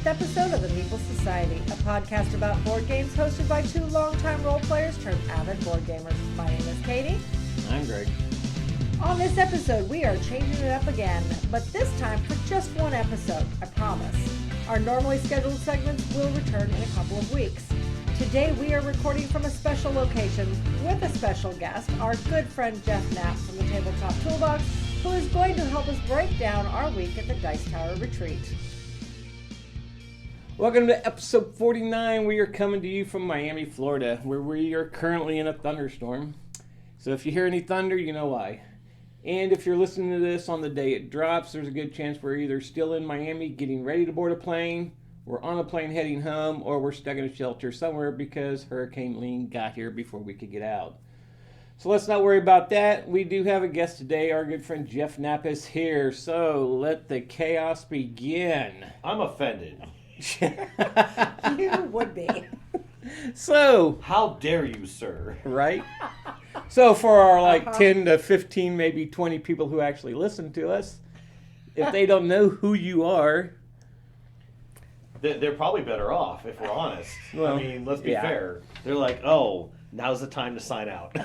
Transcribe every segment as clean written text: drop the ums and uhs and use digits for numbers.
50th episode of the Meeple Society, a podcast about board games hosted by two longtime role players turned avid board gamers. My name is Katie. I'm Greg. On this episode, we are changing it up again, but this time for just one episode, I promise. Our normally scheduled segments will return in a couple of weeks. Today we are recording from a special location with a special guest, our good friend Jeff Knapp from the TableTop Toolbox, who is going to help us break down our week at the Dice Tower Retreat. Welcome to episode 49. We are coming to you from Miami, Florida, where we are currently in a thunderstorm. So if you hear any thunder, you know why. And if you're listening to this on the day it drops, there's a good chance we're either still in Miami getting ready to board a plane, we're on a plane heading home, or we're stuck in a shelter somewhere because Hurricane Lean got here before we could get out. So let's not worry about that. We do have a guest today. Our good friend Jeff Knapp is here. So let the chaos begin. I'm offended. You would be. So, how dare you, sir? Right? So for our 10 to 15, maybe 20 people who actually listen to us, if they don't know who you are, They're probably better off, if we're honest. Well, I mean, let's be yeah. fair. They're like, oh, now's the time to sign out.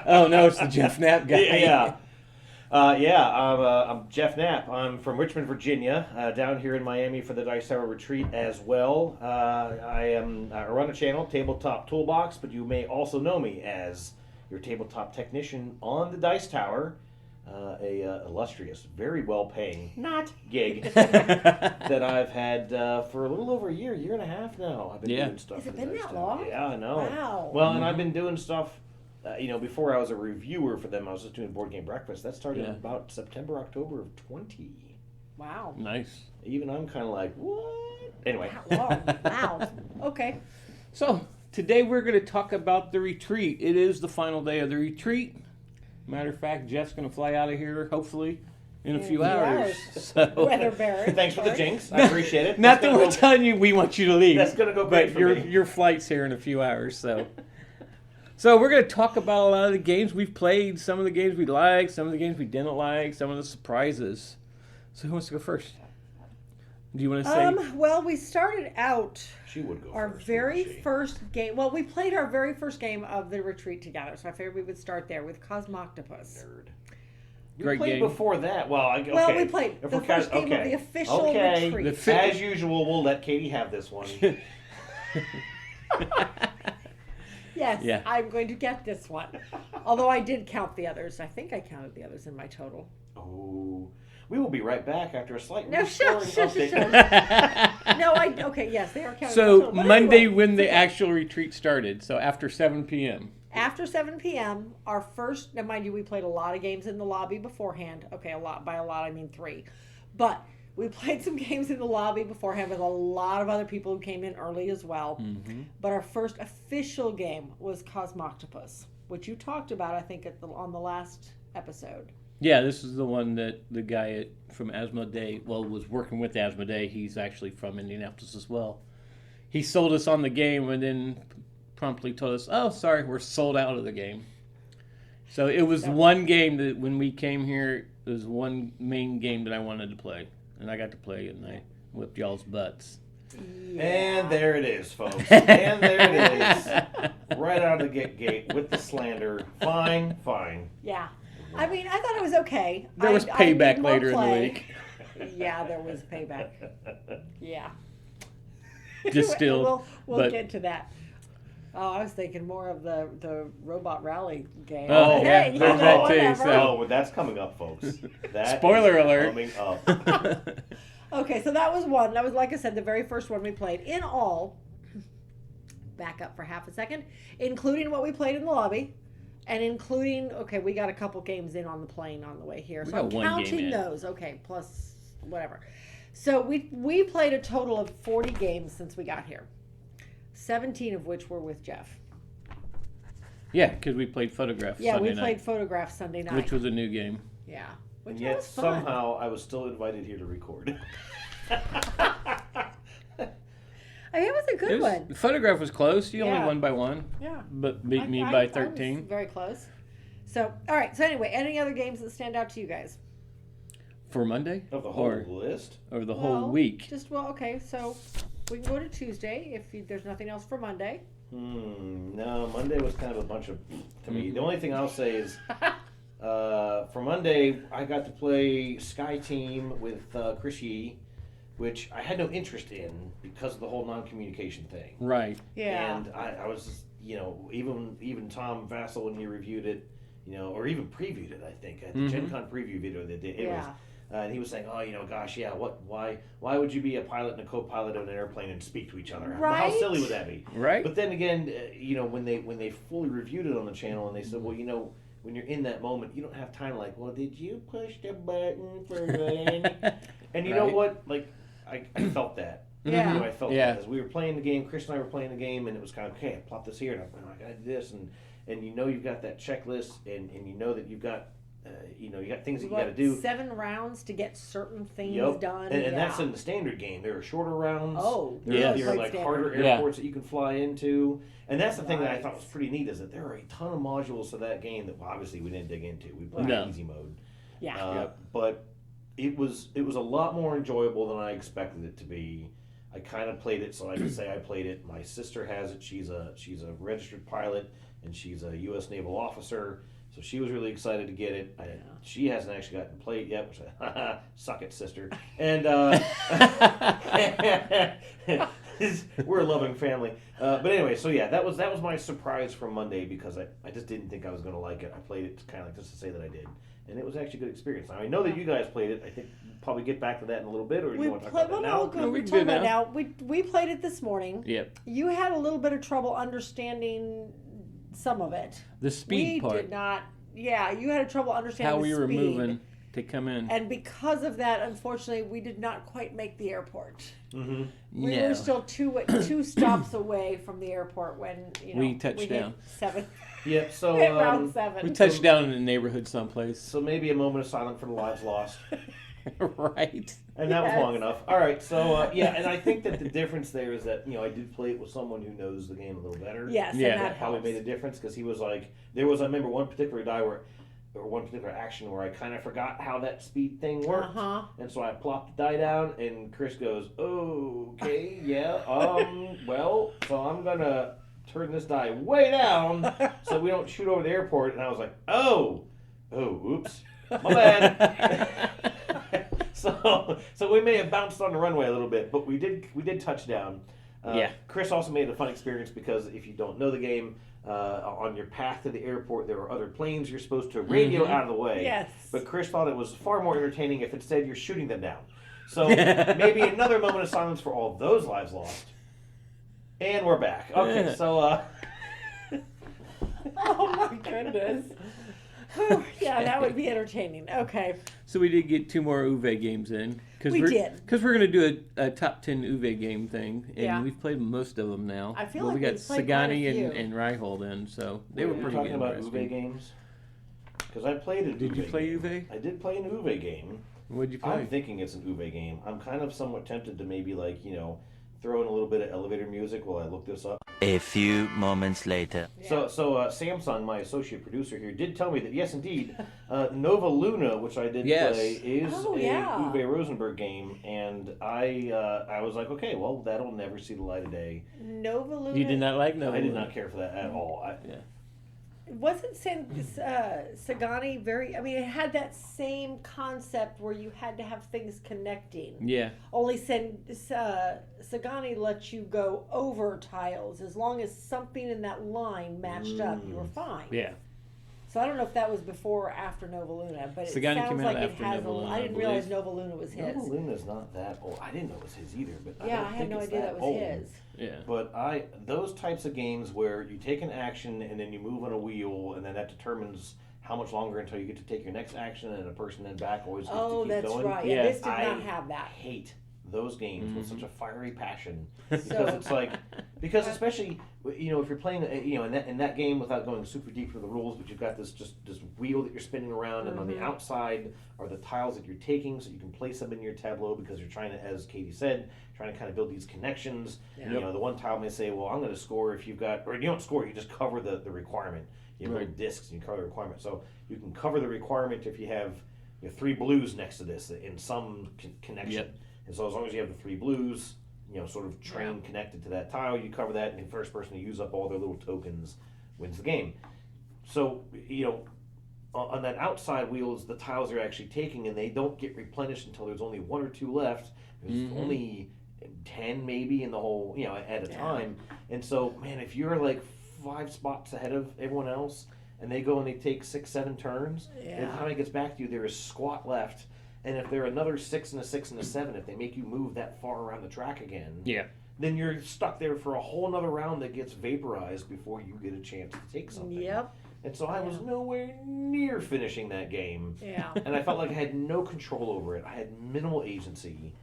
oh no, it's the Jeff Knapp guy. I'm Jeff Knapp. I'm from Richmond, Virginia, down here in Miami for the Dice Tower Retreat as well. I run a channel, TableTop Toolbox, but you may also know me as your tabletop technician on the Dice Tower, a illustrious, very well-paying gig that I've had for a little over a year and a half now. I've been doing stuff. Has it for the been Dice that Tower. long? Yeah, I know. Wow. Well, and I've been doing stuff. Before I was a reviewer for them, I was just doing Board Game Breakfast. That started in about September, October of 20. Wow. Nice. Even I'm kind of like, what? Anyway. Wow. Okay. So today we're going to talk about the retreat. It is the final day of the retreat. Matter of fact, Jeff's going to fly out of here, hopefully, in a few hours. So. Weather bearer. Thanks for the jinx. I appreciate it. Not that we're telling you we want you to leave. That's going to go great for me. Your flight's here in a few hours, so. So we're going to talk about a lot of the games we've played, some of the games we liked, some of the games we didn't like, some of the surprises. So who wants to go first? Do you want to say? Well, we started out She would go our first, very wouldn't she? first game. Well, we played our very first game of the retreat together, so I figured we would start there with Cosmoctopus. Nerd. We Great played game. before that. Well, okay. Well, we played the first game of the official retreat. As usual, we'll let Katie have this one. Yes, Yeah. I'm going to get this one. Although I did count the others. I think I counted the others in my total. Oh. We will be right back after a slight No, rescoring shush. update. No, okay, yes, they are counted. So in my total. But Monday anyway, when the actual retreat started, so after 7 p.m. After 7 p.m., our first, now mind you, we played a lot of games in the lobby beforehand. Okay, a lot. By a lot, I mean 3. But we played some games in the lobby beforehand with a lot of other people who came in early as well. Mm-hmm. But our first official game was Cosmoctopus, which you talked about, I think, on the last episode. Yeah, this is the one that the guy from Asmodee, was working with Asmodee. He's actually from Indianapolis as well. He sold us on the game and then promptly told us, oh, sorry, we're sold out of the game. So it was one game that when we came here, it was one main game that I wanted to play. And I got to play it, and I whipped y'all's butts. Yeah. And there it is, folks. And there it is. Right out of the gate with the slander. Fine. Yeah. I mean, I thought it was okay. There was payback later in the week. Yeah, there was payback. Yeah. Just still. We'll get to that. Oh, I was thinking more of the Robot Rally game. Oh, hey, yeah, there's that too, whatever. so. Oh, that's coming up, folks. That Spoiler is alert. Coming up. Okay, so that was one. That was, like I said, the very first one we played. In all, back up for half a second, including what we played in the lobby, and including, we got a couple games in on the plane on the way here. So I'm counting those. Okay, plus whatever. So we played a total of 40 games since we got here. 17 of which were with Jeff. Yeah, because we played Photographs Sunday we night, played Photographs Sunday night. which was a new game. Yeah. And yet somehow I was still invited here to record. I mean, it was a good one. The Photograph was close. You only Yeah. won by 1. Yeah. But beat me by 13. I was very close. So, all right. So anyway, any other games that stand out to you guys? For Monday? Of the whole Or list? the whole week? Okay, so we can go to Tuesday if there's nothing else for Monday. No, Monday was kind of a bunch of to me. The only thing I'll say is for Monday, I got to play Sky Team with Chris Yee, which I had no interest in because of the whole non-communication thing. Right. Yeah. And I was just, even Tom Vassell, when he reviewed it, or even previewed it, I think, at the Gen Con preview video that they did. It was, and he was saying, why would you be a pilot and a co-pilot of an airplane and speak to each other? Right? How silly would that be? Right. But then again, when they fully reviewed it on the channel and they said, well, when you're in that moment, you don't have time like, well, did you push the button for and you know what? Like, I felt that. Yeah. I felt that as we were playing the game. Chris and I were playing the game, and it was kind of, okay, I plop this here, and I got to do this, and you've got that checklist, and you know that you've got, you got things that you got to do. 7 rounds to get certain things done. And that's in the standard game. There are shorter rounds. Oh, there are like like standard. harder airports that you can fly into. And that's the thing that I thought was pretty neat, is that there are a ton of modules to that game that obviously we didn't dig into. We played easy mode. Yeah. But it was a lot more enjoyable than I expected it to be. I kind of played it, so I can say I played it. My sister has it. She's a registered pilot, and she's a U.S. Naval officer. So she was really excited to get it. She hasn't actually gotten to play it yet, which suck it, sister. And we're a loving family. But anyway, so that was my surprise from Monday, because I just didn't think I was going to like it. I played it kind of just to say that I did. And it was actually a good experience. Now, I know that you guys played it. I think we'll probably get back to that in a little bit, or do you want to talk about that now? No, we can talk about it now. We played it this morning. Yep. You had a little bit of trouble understanding some of it. The speed part. We did not. Yeah, you had trouble understanding how we were speed. moving to come in. And because of that, unfortunately, we did not quite make the airport. Mm-hmm. We were still two stops away from the airport when we touched down. Hit 7. Yep. So round 7. We touched down in the neighborhood someplace. So maybe a moment of silence for the lives lost. Right. And that was long enough. All right. So and I think that the difference there is that I did play it with someone who knows the game a little better. Yes. Yeah. And That probably made a difference, because he was like, I remember one particular one particular action where I kind of forgot how that speed thing worked. And so I plopped the die down, and Chris goes, okay, well, so I'm going to turn this die way down so we don't shoot over the airport. And I was like, oops, my bad. So we may have bounced on the runway a little bit, but we did touch down. Chris also made it a fun experience, because if you don't know the game, on your path to the airport, there are other planes you're supposed to radio out of the way. Yes. But Chris thought it was far more entertaining if instead you're shooting them down. So maybe another moment of silence for all those lives lost. And we're back. Okay, so... Oh my goodness. Yeah, that would be entertaining. Okay. So we did get 2 more Uwe games in. We did. Because we're going to do a top 10 Uwe game thing. And we've played most of them now. I feel like we got we've played quite a Sagani few. and Reihold in, so they were pretty talking about interesting. Uwe games? Because I played a Did you play Uwe? I did play an Uwe game. What did you play? I'm thinking it's an Uwe game. I'm kind of somewhat tempted to maybe, throw in a little bit of elevator music while I look this up. A few moments later. So Samsung, my associate producer here, did tell me that yes, indeed, Nova Luna, which I did play, is a Uwe Rosenberg game, and I was like, okay, well, that'll never see the light of day. Nova Luna. You did not like Nova I did Luna? not care for that at all. Wasn't Sagani it had that same concept where you had to have things connecting. Yeah. Only Sagani lets you go over tiles. As long as something in that line matched up, you were fine. Yeah. So I don't know if that was before or after Nova Luna, but it Sagani sounds came out like it after has Nova Luna, I didn't I realize believe. Nova Luna was his. Nova Luna's not that old. I didn't know it was his either, but I had no idea that was old. his. Yeah. But those types of games where you take an action and then you move on a wheel, and then that determines how much longer until you get to take your next action, and a person then back always gets to keep that's going. right. Yeah. This did not have that. I hate those games with such a fiery passion, So- because it's like, because especially if you're playing in that game, without going super deep into the rules, but you've got this wheel that you're spinning around, and on the outside are the tiles that you're taking, so you can place them in your tableau, because you're trying to, as Katie said, trying to kind of build these connections. Yeah. The one tile may say, well, I'm going to score if you've got, or you don't score, you just cover the requirement. You have little discs and you cover the requirement. So you can cover the requirement if you have you have 3 blues next to this in some connection. Yep. And so as long as you have the 3 blues, sort of train connected to that tile, you cover that, and the first person to use up all their little tokens wins the game. So, on that outside wheel is the tiles you're actually taking, and they don't get replenished until there's only 1 or 2 left. There's only 10 maybe in the whole, at a time. And so, man, if you're like 5 spots ahead of everyone else, and they go and they take 6, 7 turns, and by the time it gets back to you, there is squat left. And if they're another 6 and a 6 and a 7, if they make you move that far around the track again, then you're stuck there for a whole nother round that gets vaporized before you get a chance to take something. Yep. And so I was nowhere near finishing that game. Yeah. And I felt like I had no control over it. I had minimal agency.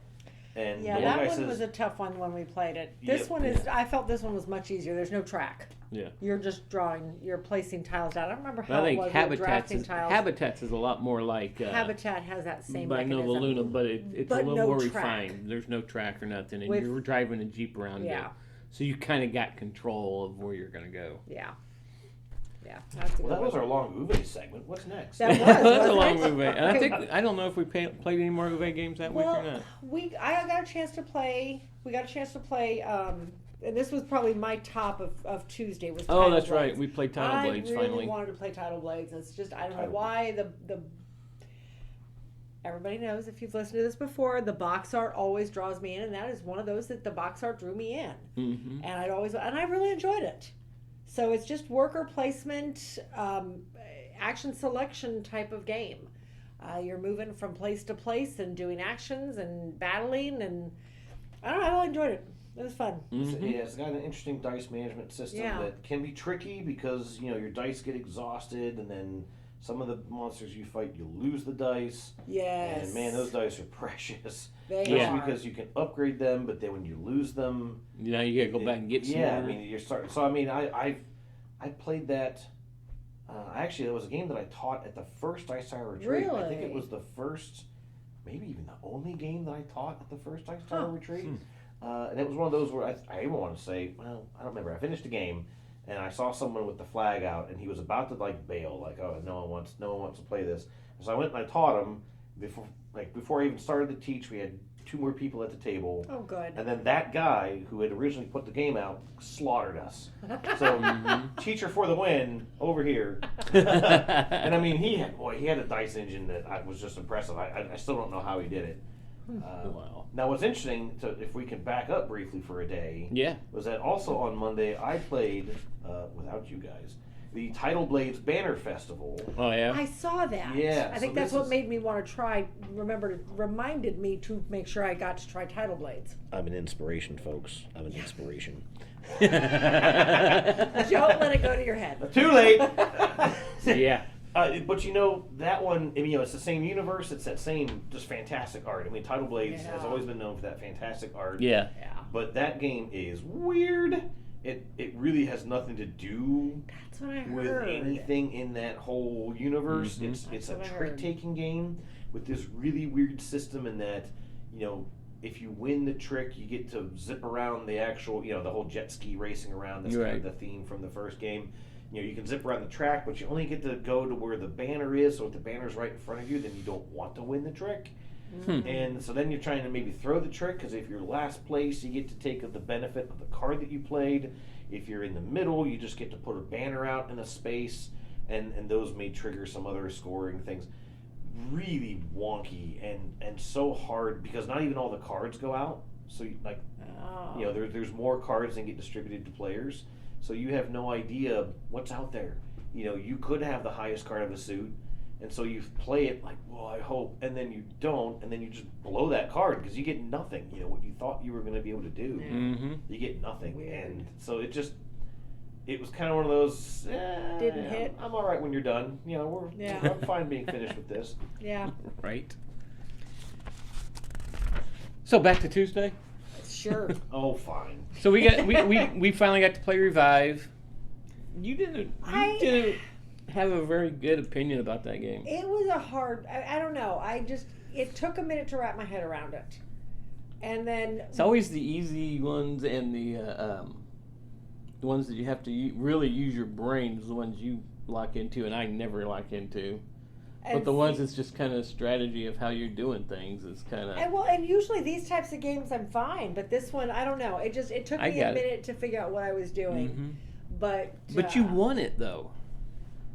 And Yeah, that one was a tough one when we played it. This one is, I felt this one was much easier. There's no track. Yeah. You're just you're placing tiles down. I don't remember how I it was. think Drafting tiles. Habitats is a lot more like... Habitat has that same by mechanism. Nova Luna, but it's a little no more track. refined. There's no track or nothing, and With- you're driving a Jeep around it. So you kind of got control of where you're going to go. Yeah. Yeah. Well, that was our long Uwe segment. What's next? That was, That's a wasn't long it? Uwe. And I don't know if we played any more Uwe games that week or not. I got a chance to play. We got a chance to play. And this was probably my top of Tuesday. Was Oh, Tidal that's Blades. right. We played Tidal Blades I really finally. wanted to play Tidal Blades. It's just I don't know Tidal why the. Everybody knows if you've listened to this before, the box art always draws me in, and that is one of those that the box art drew me in. Mm-hmm. And I really enjoyed it. So it's just worker placement, action selection type of game. You're moving from place to place and doing actions and battling, and I don't know, I really enjoyed it. It was fun. Mm-hmm. It's got an interesting dice management system that can be tricky because your dice get exhausted, and then some of the monsters you fight, you lose the dice. Yes. And man, those dice are precious. They are. Because you can upgrade them, but then when you lose them, Now you got to go back and get some more. I mean, you're starting. So I mean, I played that. Actually, it was a game that I taught at the first Dice Tower Retreat. I think it was the first, maybe even the only game that I taught at the first Dice Tower Retreat. And it was one of those where I even want to say, well, I don't remember. I finished the game, and I saw someone with the flag out, and he was about to bail, oh, no one wants to play this. So I went and I taught him before I even started to teach. We had 2 more people at the table. Oh, good. And then that guy who had originally put the game out slaughtered us. So teacher for the win over here. And I mean, he had a dice engine that was just impressive. I still don't know how he did it. Wow. Now, what's interesting, if we can back up briefly for a day, was that also on Monday I played, without you guys, the Tidal Blades Banner Festival. Oh, yeah? I saw that. Yeah, I think that's what made me want to try. Reminded me to make sure I got to try Tidal Blades. I'm an inspiration, folks. I'm an inspiration. Don't let it go to your head. Too late. Yeah. But that one, it's the same universe. It's that same just fantastic art. I mean, Tidal Blades has always been known for that fantastic art. Yeah. But that game is weird. It really has nothing to do That's what I with heard. anything in that whole universe. Mm-hmm. It's a trick-taking game with this really weird system in that, if you win the trick, you get to zip around the actual, the whole jet ski racing around. That's kind of the theme from the first game. You can zip around the track, but you only get to go to where the banner is. So if the banner's right in front of you, then you don't want to win the trick. And so then you're trying to maybe throw the trick, because if you're last place, you get to take the benefit of the card that you played. If you're in the middle, you just get to put a banner out in a space, and those may trigger some other scoring things. Really wonky and so hard, because not even all the cards go out. So there's more cards than get distributed to players. So you have no idea what's out there. You could have the highest card of the suit, and so you play it well, I hope, and then you don't, and then you just blow that card because you get nothing. What you thought you were going to be able to do, you get nothing. Weird. And so it was kind of one of those. Didn't hit. I'm all right when you're done. I'm fine being finished with this. Yeah. Right. So back to Tuesday. Sure. Oh, fine. So we finally got to play Revive. You didn't have a very good opinion about that game. It was a hard. I don't know. It took a minute to wrap my head around it, and then It's always the easy ones and the ones that you have to really use your brain is the ones you lock into, and I never lock into. But the ones that's just kind of strategy of how you're doing things is kind of. And usually these types of games I'm fine, but this one I don't know. It took me a minute to figure out what I was doing. Mm-hmm. But you won it though.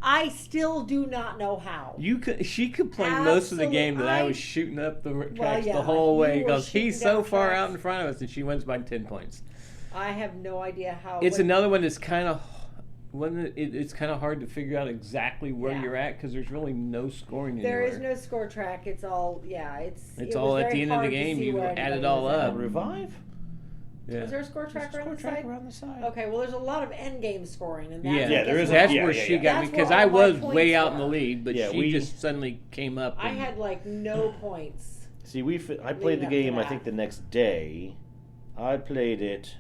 I still do not know how. She complained most of the game that I was shooting up the tracks the whole way because he's so far out in front of us, and she wins by 10 points. I have no idea how. It's another one that's kind of. It's kind of hard to figure out exactly where you're at because there's really no scoring anywhere. There is no score track. It's all It's all at the end of the game. You add it all up. Revive? Yeah. Is there a score track around the side? Okay, well, there's a lot of end game scoring, and there is. That's where she got me because I was way out in the lead, but she just suddenly came up. I had no points. See, I played the game. I think the next day, I played it.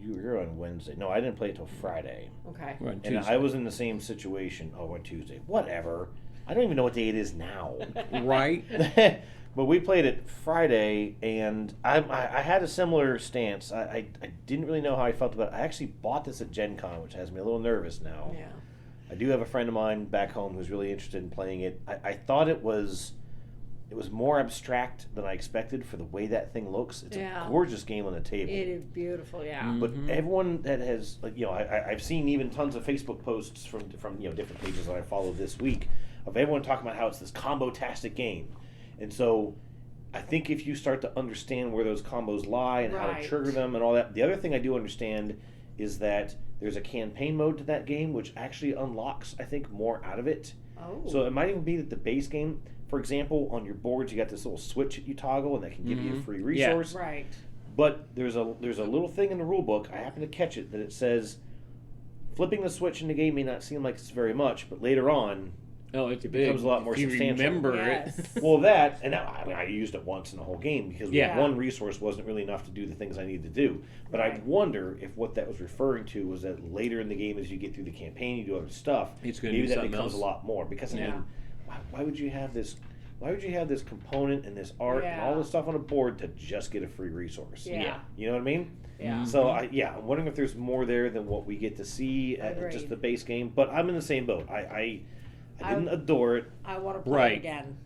You were on Wednesday. No, I didn't play it till Friday. Okay. And I was in the same situation. Oh, on Tuesday. Whatever. I don't even know what day it is now. Right. But we played it Friday, and I had a similar stance. I didn't really know how I felt about it. I actually bought this at Gen Con, which has me a little nervous now. Yeah. I do have a friend of mine back home who's really interested in playing it. I thought it was more abstract than I expected for the way that thing looks. It's a gorgeous game on the table. It is beautiful, yeah. But everyone that has, I've seen even tons of Facebook posts from different pages that I follow this week of everyone talking about how it's this combo-tastic game. And so I think if you start to understand where those combos lie and how to trigger them and all that. The other thing I do understand is that there's a campaign mode to that game, which actually unlocks, I think, more out of it. Oh. So it might even be that the base game, for example, on your boards, you got this little switch that you toggle, and that can give you a free resource. Yeah. Right. But there's a little thing in the rule book, I happen to catch it, that it says flipping the switch in the game may not seem like it's very much, but later on, it becomes a lot more substantial. You remember it. Well, and I used it once in the whole game because one resource wasn't really enough to do the things I needed to do. But I wonder if what that was referring to was that later in the game, as you get through the campaign, you do other stuff. It's going to maybe be that becomes else. a lot more because I mean, why would you have this? Why would you have this component and this art and all this stuff on a board to just get a free resource? Yeah. You know what I mean? Yeah. So I'm wondering if there's more there than what we get to see at just the base game. But I'm in the same boat. I didn't adore it. I want to play it again.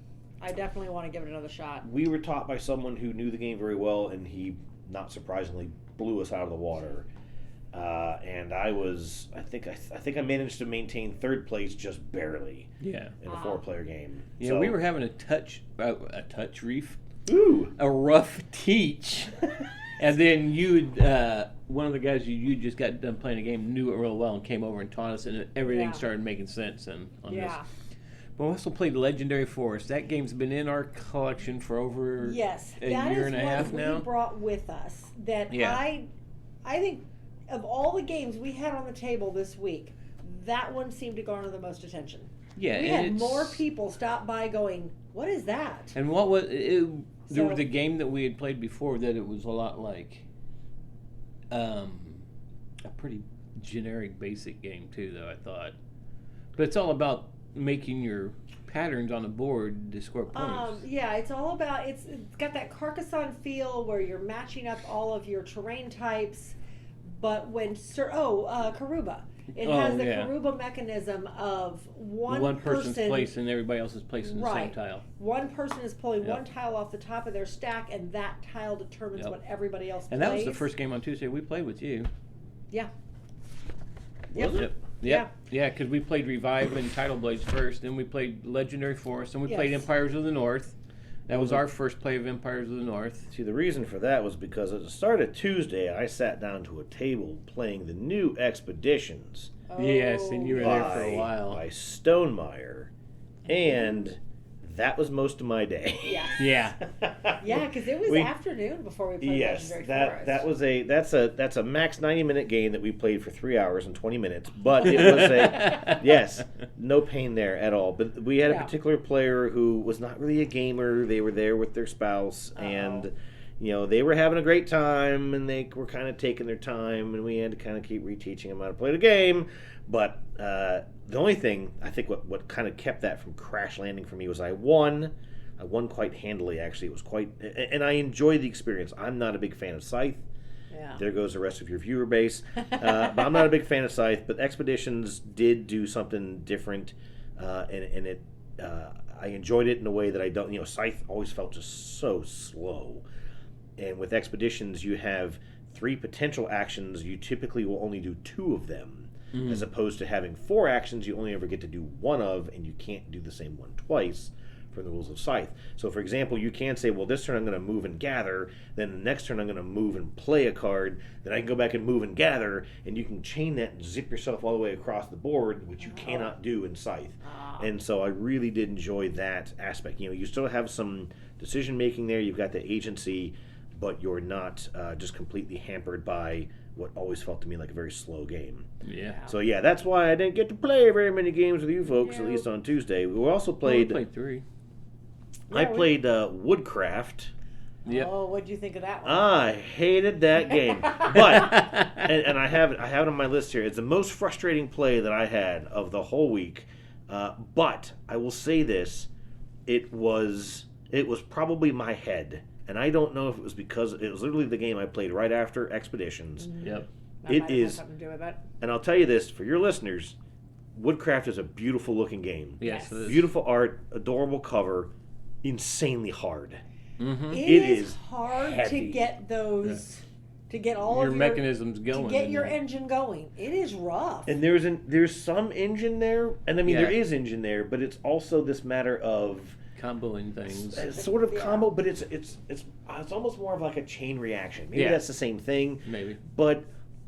I definitely want to give it another shot. We were taught by someone who knew the game very well, and he, not surprisingly, blew us out of the water. And I think I managed to maintain third place just barely. Yeah. In a 4-player game. Yeah, so, we were having a touch reef. Ooh. A rough teach. And then one of the guys you just got done playing a game knew it real well and came over and taught us, and everything started making sense on this. But we also played Legendary Forest. That game's been in our collection for over a year and a half now. That is what we brought with us. That I think of all the games we had on the table this week, that one seemed to garner the most attention. Yeah, we had more people stop by going, "What is that?" And what was it? There was a game that we had played before that it was a lot like a pretty generic basic game too, though, I thought. But it's all about making your patterns on a board to score points. It's all about, it's got that Carcassonne feel where you're matching up all of your terrain types, but when, Karuba. It has the Karuba mechanism of one person's place and everybody else's place in the same tile. One person is pulling one tile off the top of their stack, and that tile determines what everybody else plays. And that was the first game on Tuesday we played with you. Yeah. Yep. Yeah, because we played Revive and Tidal Blades first, then we played Legendary Forest, and we played Empires of the North. That was our first play of Empires of the North. See, the reason for that was because at the start of Tuesday, I sat down to a table playing the new Expeditions. Yes, and you were there for a while. By Stonemeyer. And that was most of my day. Yeah, because it was afternoon before we played Legendary Forest. That's a max 90-minute game that we played for 3 hours and 20 minutes. But it was no pain there at all. But we had a particular player who was not really a gamer. They were there with their spouse, and they were having a great time, and they were kind of taking their time, and we had to kind of keep reteaching them how to play the game. But the only thing, I think what kind of kept that from crash landing for me was I won quite handily, actually. It was quite, and I enjoyed the experience. I'm not a big fan of Scythe. Yeah. There goes the rest of your viewer base. But I'm not a big fan of Scythe, but Expeditions did do something different, and I enjoyed it in a way that I don't. Scythe always felt just so slow, and with Expeditions, you have 3 potential actions. You typically will only do 2 of them, as opposed to having 4 actions. You only ever get to do 1 of, and you can't do the same one twice. From the rules of Scythe. So, for example, you can say, well, this turn I'm going to move and gather, then the next turn I'm going to move and play a card, then I can go back and move and gather, and you can chain that and zip yourself all the way across the board, which you cannot do in Scythe. And so I really did enjoy that aspect. You still have some decision-making there, you've got the agency, but you're not just completely hampered by what always felt to me like a very slow game. Yeah. So, yeah, that's why I didn't get to play very many games with you folks, at least on Tuesday. We also played... we played 3. I played Woodcraft. Yep. Oh, what'd you think of that one? I hated that game, but and I have it on my list here. It's the most frustrating play that I had of the whole week. But I will say this: it was probably my head, and I don't know if it was because it was literally the game I played right after Expeditions. Yep. That It might have is, something to do with it. and I'll tell you this for your listeners: Woodcraft is a beautiful looking game. Yes. It is. Beautiful art, adorable cover, insanely hard. Mm-hmm. It is is hard heavy. to get those, to get all Your of mechanisms to going. get your engine going. It is rough. And there's some engine there, and I mean there Yeah. is engine there, but it's also this matter of comboing things. sort of Yeah. combo, but it's almost more of like a chain reaction. Maybe Yeah. that's the same thing, Maybe. but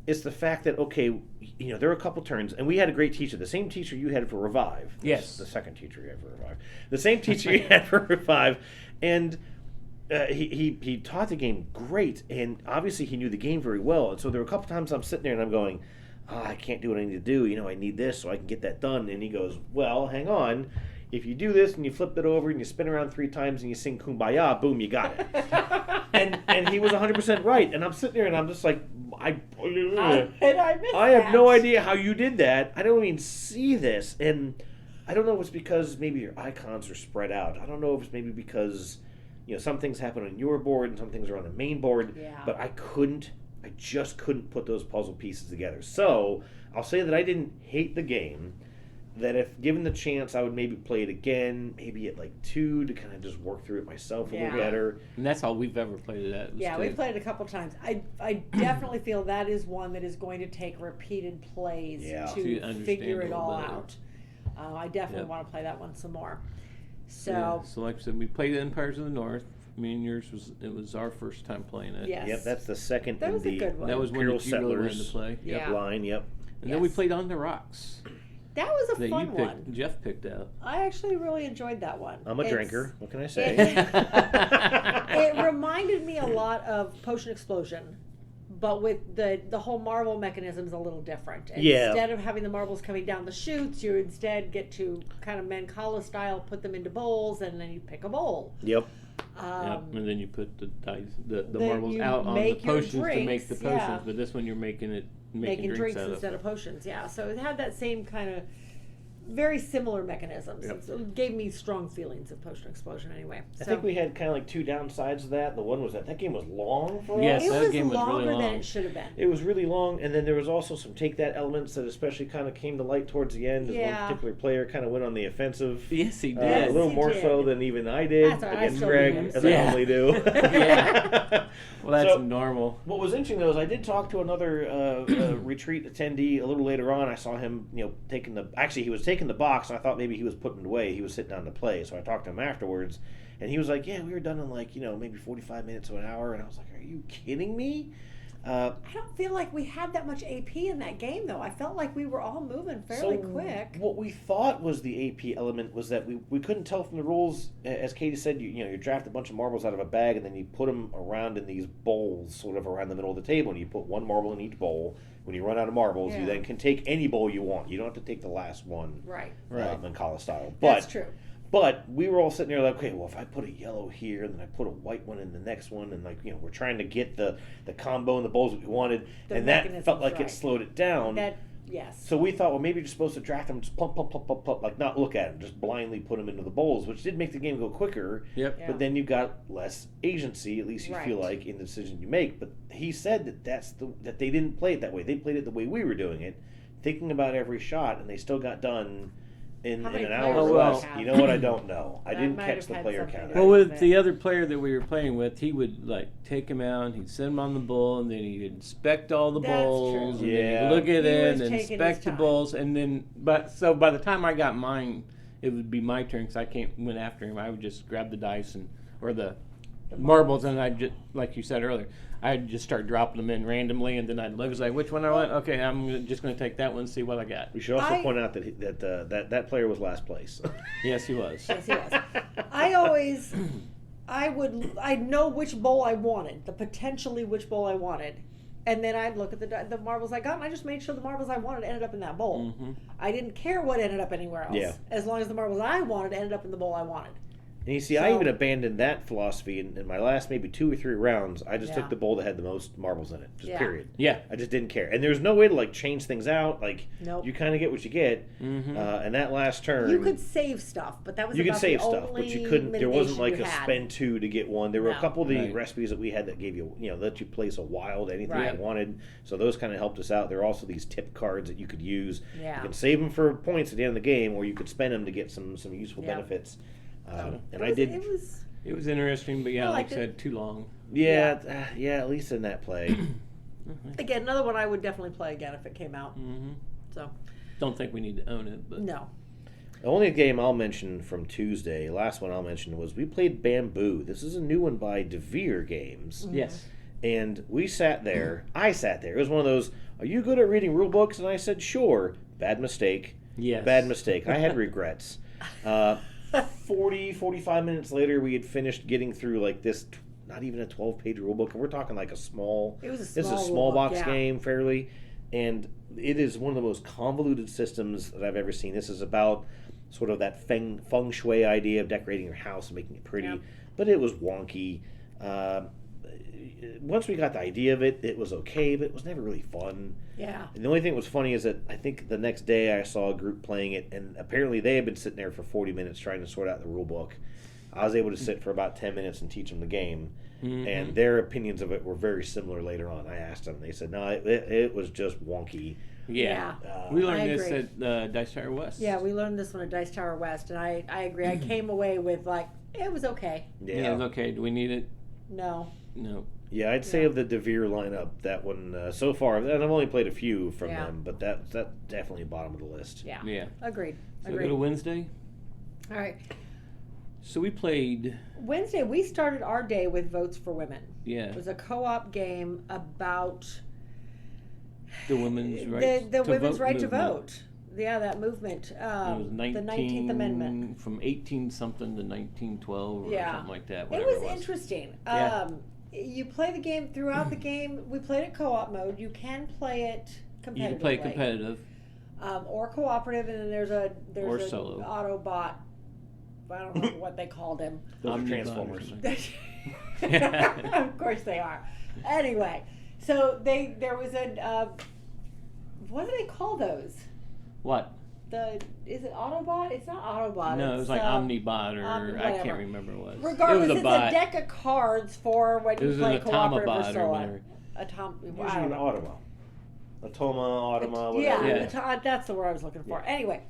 it's the fact that there are a couple turns, and we had a great teacher, the same teacher you had for Revive. Yes. The second teacher you had for Revive, the same teacher you had for Revive, and. He taught the game great, and obviously he knew the game very well. And so there were a couple times I'm sitting there and I'm going, I can't do what I need to do. I need this so I can get that done. And he goes, well, hang on. If you do this and you flip it over and you spin around 3 times and you sing Kumbaya, boom, you got it. and he was 100% right. And I'm sitting there and I'm just like, I have no idea how you did that. I don't even see this. And I don't know if it's because maybe your icons are spread out. I don't know if it's maybe because... some things happen on your board and some things are on the main board, but I just couldn't put those puzzle pieces together. So I'll say that I didn't hate the game, that if given the chance, I would maybe play it again, maybe at like 2 to kind of just work through it myself a little better. And that's all we've ever played it at. Yeah, we've played it a couple times. I definitely feel that is one that is going to take repeated plays to figure it all out. I definitely want to play that one some more. So, like I said, we played Empires of the North. Me and yours was our first time playing it. yes. Yep, that's the second That in was a the good one. That was when Imperial you really wanted to Settlers play. Yeah. line. Yep. And then we Yes. played On the Rocks. That was a That fun one. Jeff picked out. I actually really enjoyed that one. I'm a drinker. What can I say? It reminded me a lot of Potion Explosion, but with the whole marble mechanism is a little different. Yeah. Instead of having the marbles coming down the chutes, you instead get to kind of Mancala style, put them into bowls, and then you pick a bowl. Yep. Yep. And then you put the dice, the then marbles you out on the make your potions to make the drinks, potions, yeah. but this one you're making Making drinks out instead of of potions, yeah. So it had that same kind of very similar mechanisms. Yep. So it gave me strong feelings of Potion Explosion anyway. I think we had kind of like 2 downsides of that. The one was that game was long for Yes, it us. that was game was really longer than long. it should have been. It was really long, and then there was also some take that elements that especially kind of came to light towards the end. As Yeah. one particular player kind of went on the offensive. Yes, he did. Yes, A little he more did. so than even I did That's all right, I against still Greg, do him, as so- I Yeah. normally do. Yeah. Well, that's So- normal. What was interesting though is I did talk to another retreat attendee a little later on. I saw him, taking he was taking the box, and I thought maybe he was putting it away. He was sitting down to play, so I talked to him afterwards, and he was like, "Yeah, we were done in like maybe 45 minutes to an hour," and I was like, "Are you kidding me?" I don't feel like we had that much AP in that game, though. I felt like we were all moving fairly quick. What we thought was the AP element was that we couldn't tell from the rules. As Katie said, you draft a bunch of marbles out of a bag and then you put them around in these bowls, sort of around the middle of the table, and you put 1 marble in each bowl. When you run out of marbles, you Yeah. then can take any bowl you want. You don't have to take the last one, Right. Mancala style. That's true. But we were all sitting there like, okay, well, if I put a yellow here and then I put a white one in the next one, and we're trying to get the combo and the bowls that we wanted, The and that mechanism's felt like right. it slowed it down. Yes. So we thought, well, maybe you're supposed to draft them, just pump, like not look at them, just blindly put them into the bowls, which did make the game go quicker. Yep. Yeah. But then you got less agency, at least you feel Right. like, in the decision you make. But he said that they didn't play it that way. They played it the way we were doing it, thinking about every shot, and they still got done in How many an hour players or would less. have? You know what? I don't know. I That didn't might catch have the had player something count. to do Well, with with it. the other player that we were playing with, he would like take him out and he'd set him on the bull, and then he'd inspect all the That's bulls, true. and then Yeah. he'd look at He it was and taking his inspect the time. bulls, and then so by the time I got mine, it would be my turn because I went after him. I would just grab the dice or the marbles, and I'd just, like you said earlier, I'd just start dropping them in randomly, and then I'd look, like, which one I want. Okay, just going to take that one and see what I got. We should also point out that player was last place. Yes, he was. Yes, he was. I'd know which bowl I wanted, potentially which bowl I wanted. And then I'd look at the marbles I got, and I just made sure the marbles I wanted ended up in that bowl. Mm-hmm. I didn't care what ended up anywhere else. Yeah. As long as the marbles I wanted ended up in the bowl I wanted. And you see, I even abandoned that philosophy in my last maybe 2 or 3 rounds. I just Yeah. took the bowl that had the most marbles in it, just Yeah. period. Yeah. I just didn't care, and there's no way to like change things out. Like Nope. you kind of get what you get. Mm-hmm. And that last turn, You could save stuff, but that was you could about save the stuff, only but you couldn't. There wasn't like mitigation a you had. spend 2 to get 1. There were a No. couple of the Right. recipes that we had that gave you, let you place a wild anything Right. you wanted. So those kind of helped us out. There are also these tip cards that you could use. Yeah. You can save them for points at the end of the game, or you could spend them to get some useful Yeah. benefits. And It I was- did. It was It was interesting, but yeah, I like I liked it. said, too long. Yeah, at least in that play. again another one I would definitely play again if it came out. Mm-hmm. So Don't think we need to own it, but no. The only game I'll mention from Tuesday, last one I'll mention, was we played Bamboo. This is a new one by DeVere Games. yes. And we sat there. I sat there. It was one of those, are you good at reading rule books? And I said, sure. Bad mistake. Yes. Bad mistake. I had regrets. 45 minutes later, we had finished getting through like this, not even a 12-page rule book. And we're talking like a small, It was a this is a small small rulebook, box yeah. game, fairly. And it is one of the most convoluted systems that I've ever seen. This is about sort of that feng shui idea of decorating your house and making it pretty. Yep. But it was wonky. Once we got the idea of it, it was okay, but it was never really fun. Yeah. And the only thing that was funny is that I think the next day I saw a group playing it, and apparently they had been sitting there for 40 minutes trying to sort out the rule book. I was able to sit for about 10 minutes and teach them the game, and their opinions of it were very similar later on. I asked them, they said, no, it was just wonky. Yeah. Yeah. We I learned this agree. at Dice Tower West. Yeah, we learned this one at Dice Tower West, and I agree. I came away with like, it was okay. Yeah, it's okay. Do we need it? No. No. Yeah, I'd say of the DeVere lineup, that one so far, and I've only played a few from Yeah. them, but that's definitely bottom of the list. Yeah. Yeah. Agreed. So go Agreed. to Wednesday. All right. So we played. Wednesday, we started our day with Votes for Women. Yeah. It was a co-op game about The women's right. the women's vote right to movement. vote. Yeah, that movement. It was The 19th Amendment. From 18 something to 1912 or Yeah. something like that. It Whatever was interesting. Yeah. You play the game throughout the game. We played it co-op mode. You can play it competitively. You can play competitive. Or cooperative, and then there's Or an solo. Autobot. I don't know what they called him. Those are Omnibot or Transformers. something. Of course they are. Anyway, so there was a what do they call those? What? Is it Autobot? It's not Autobot. No, it it's, was like Omnibot or I whatever. can't remember what it was. Regardless, it was it's a bot. a deck of cards for when It you was play an cooperative or Automabot or solo. whatever. Usually an Automa. Automa, whatever. Yeah, that's the word I was looking for. Anyway,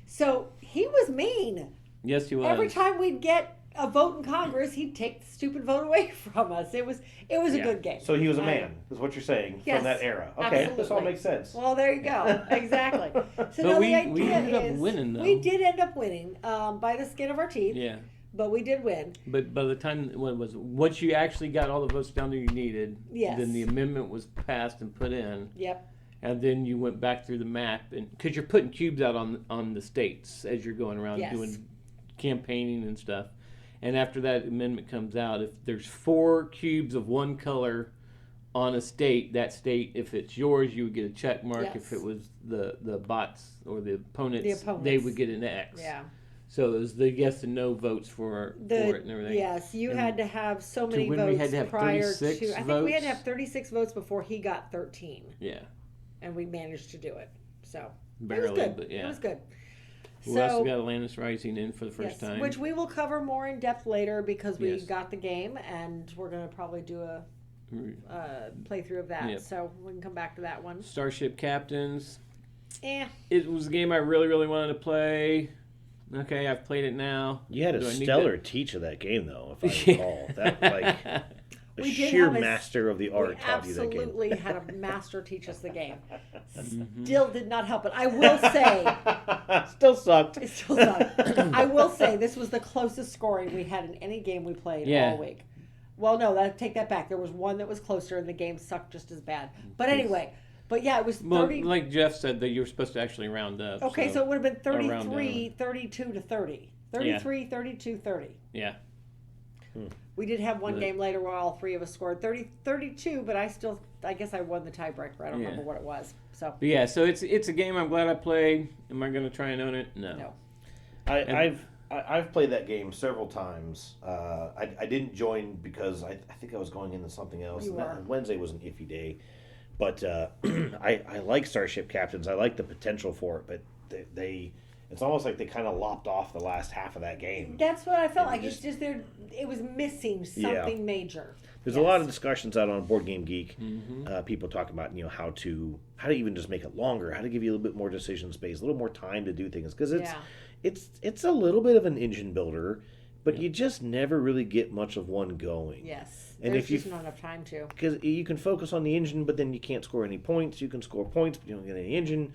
so he was mean. Yes, he was. Every time we'd get a vote in Congress, he'd take the stupid vote away from us. It was a good game. So he was a man, is what you're saying, Yes, from that era. Okay, this all absolutely. makes sense. Well, there you go. Exactly. So But no, we the idea ended up is winning, though. we did end up winning by the skin of our teeth. Yeah. But we did win. But by the time once you actually got all the votes down that you needed, Yes. then the amendment was passed and put in, Yep. and then you went back through the map, and because you're putting cubes out on the states as you're going around Yes. doing campaigning and stuff, and after that amendment comes out, if there's 4 cubes of one color on a state, that state, if it's yours, you would get a check mark. Yes. If it was the bots or the opponents, they opponents. would get an X. Yeah. So it was the yes and no votes for it and everything. Yes, you And had to have so many win, votes we had to have prior 36 to. I think we had to votes. have 36 votes before he got 13, Yeah. and we managed to do it. So Barely, it was good. but yeah. It was good. We also got Atlantis Rising in for the first time. which we will cover more in depth later because we Yes. got the game and we're going to probably do a playthrough of that. Yep. So we can come back to that one. Starship Captains. It was a game I really, really wanted to play. Okay, I've played it now. You had Do a I need stellar to- teach of that game, though, if I recall. That, like, a We did sheer have master of the art We taught you that game. absolutely had a master teach us the game. Still did not help it. I will say, Still sucked. it still sucked. I will say this was the closest scoring we had in any game we played all week. Well, no, take that back. There was one that was closer, and the game sucked just as bad. But anyway, it was 30. Well, like Jeff said, that you were supposed to actually round up. Okay, so it would have been Or round 33, 32 to 30. 33, 32, 30. Yeah. We did have one game later where all three of us scored 32, but I guess I won the tiebreaker. I don't remember what it was. So. But yeah, so it's a game I'm glad I played. Am I going to try and own it? No. I've played that game several times. I didn't join because I think I was going into something else. Wednesday was an iffy day. But I like Starship Captains. I like the potential for it, but it's almost like they kind of lopped off the last half of that game. That's what I felt like. It's just it was missing something major. There's a lot of discussions out on Board Game Geek. People talk about how to even just make it longer, how to give you a little bit more decision space, a little more time to do things, because it's a little bit of an engine builder, but you just never really get much of one going. Yes, and there's just not enough time to. Because you can focus on the engine, but then you can't score any points. You can score points, but you don't get any engine.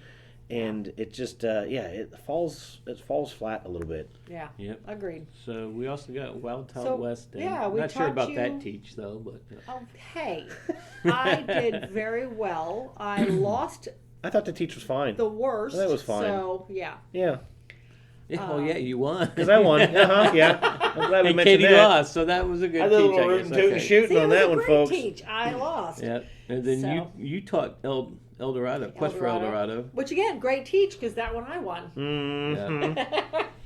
And it just, it falls flat a little bit. Yeah. Yep. Agreed. So we also got Wild Wild West. Yeah, we not sure taught about you... that teach though, but. Oh, hey, I did very well. I lost. I thought the teach was fine. The worst. That was fine. So yeah. Yeah. Yeah, you won. Because I won. Yeah. I'm glad we and mentioned Katie that. lost, so that was a good I did a teach. little rootin' tootin' shooting on that one, folks. Teach. I lost. Yeah, and then you taught El Dorado, Quest for El Dorado. Which again, great teach because that one I won. Yeah.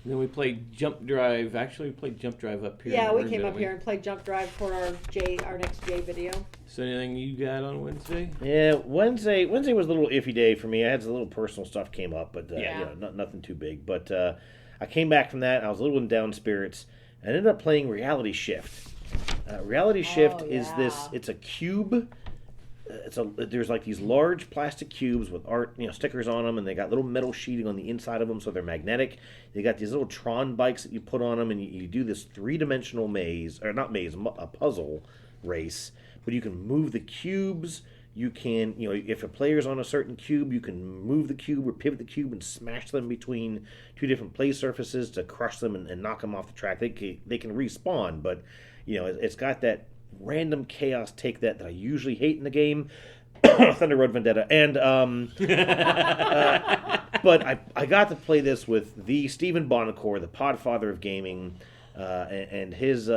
Then we played Jump Drive. Actually, we played Jump Drive up here. Yeah, we came up here and played Jump Drive for our next J video. So anything you got on Wednesday? Yeah, Wednesday was a little iffy day for me. I had some little personal stuff came up, but nothing too big. But I came back from that. I was a little in down spirits. I ended up playing Reality Shift. Reality Shift is this. It's a cube. There's like these large plastic cubes with art, stickers on them, and they got little metal sheeting on the inside of them, so they're magnetic. They got these little Tron bikes that you put on them, and you do this three-dimensional a puzzle race. But you can move the cubes. You can, if a player's on a certain cube, you can move the cube or pivot the cube and smash them between two different play surfaces to crush them and knock them off the track. They can respawn, but it's got that random chaos take that I usually hate in the game. Thunder Road Vendetta. And but I got to play this with the Stephen Bonacore, the podfather of gaming, and his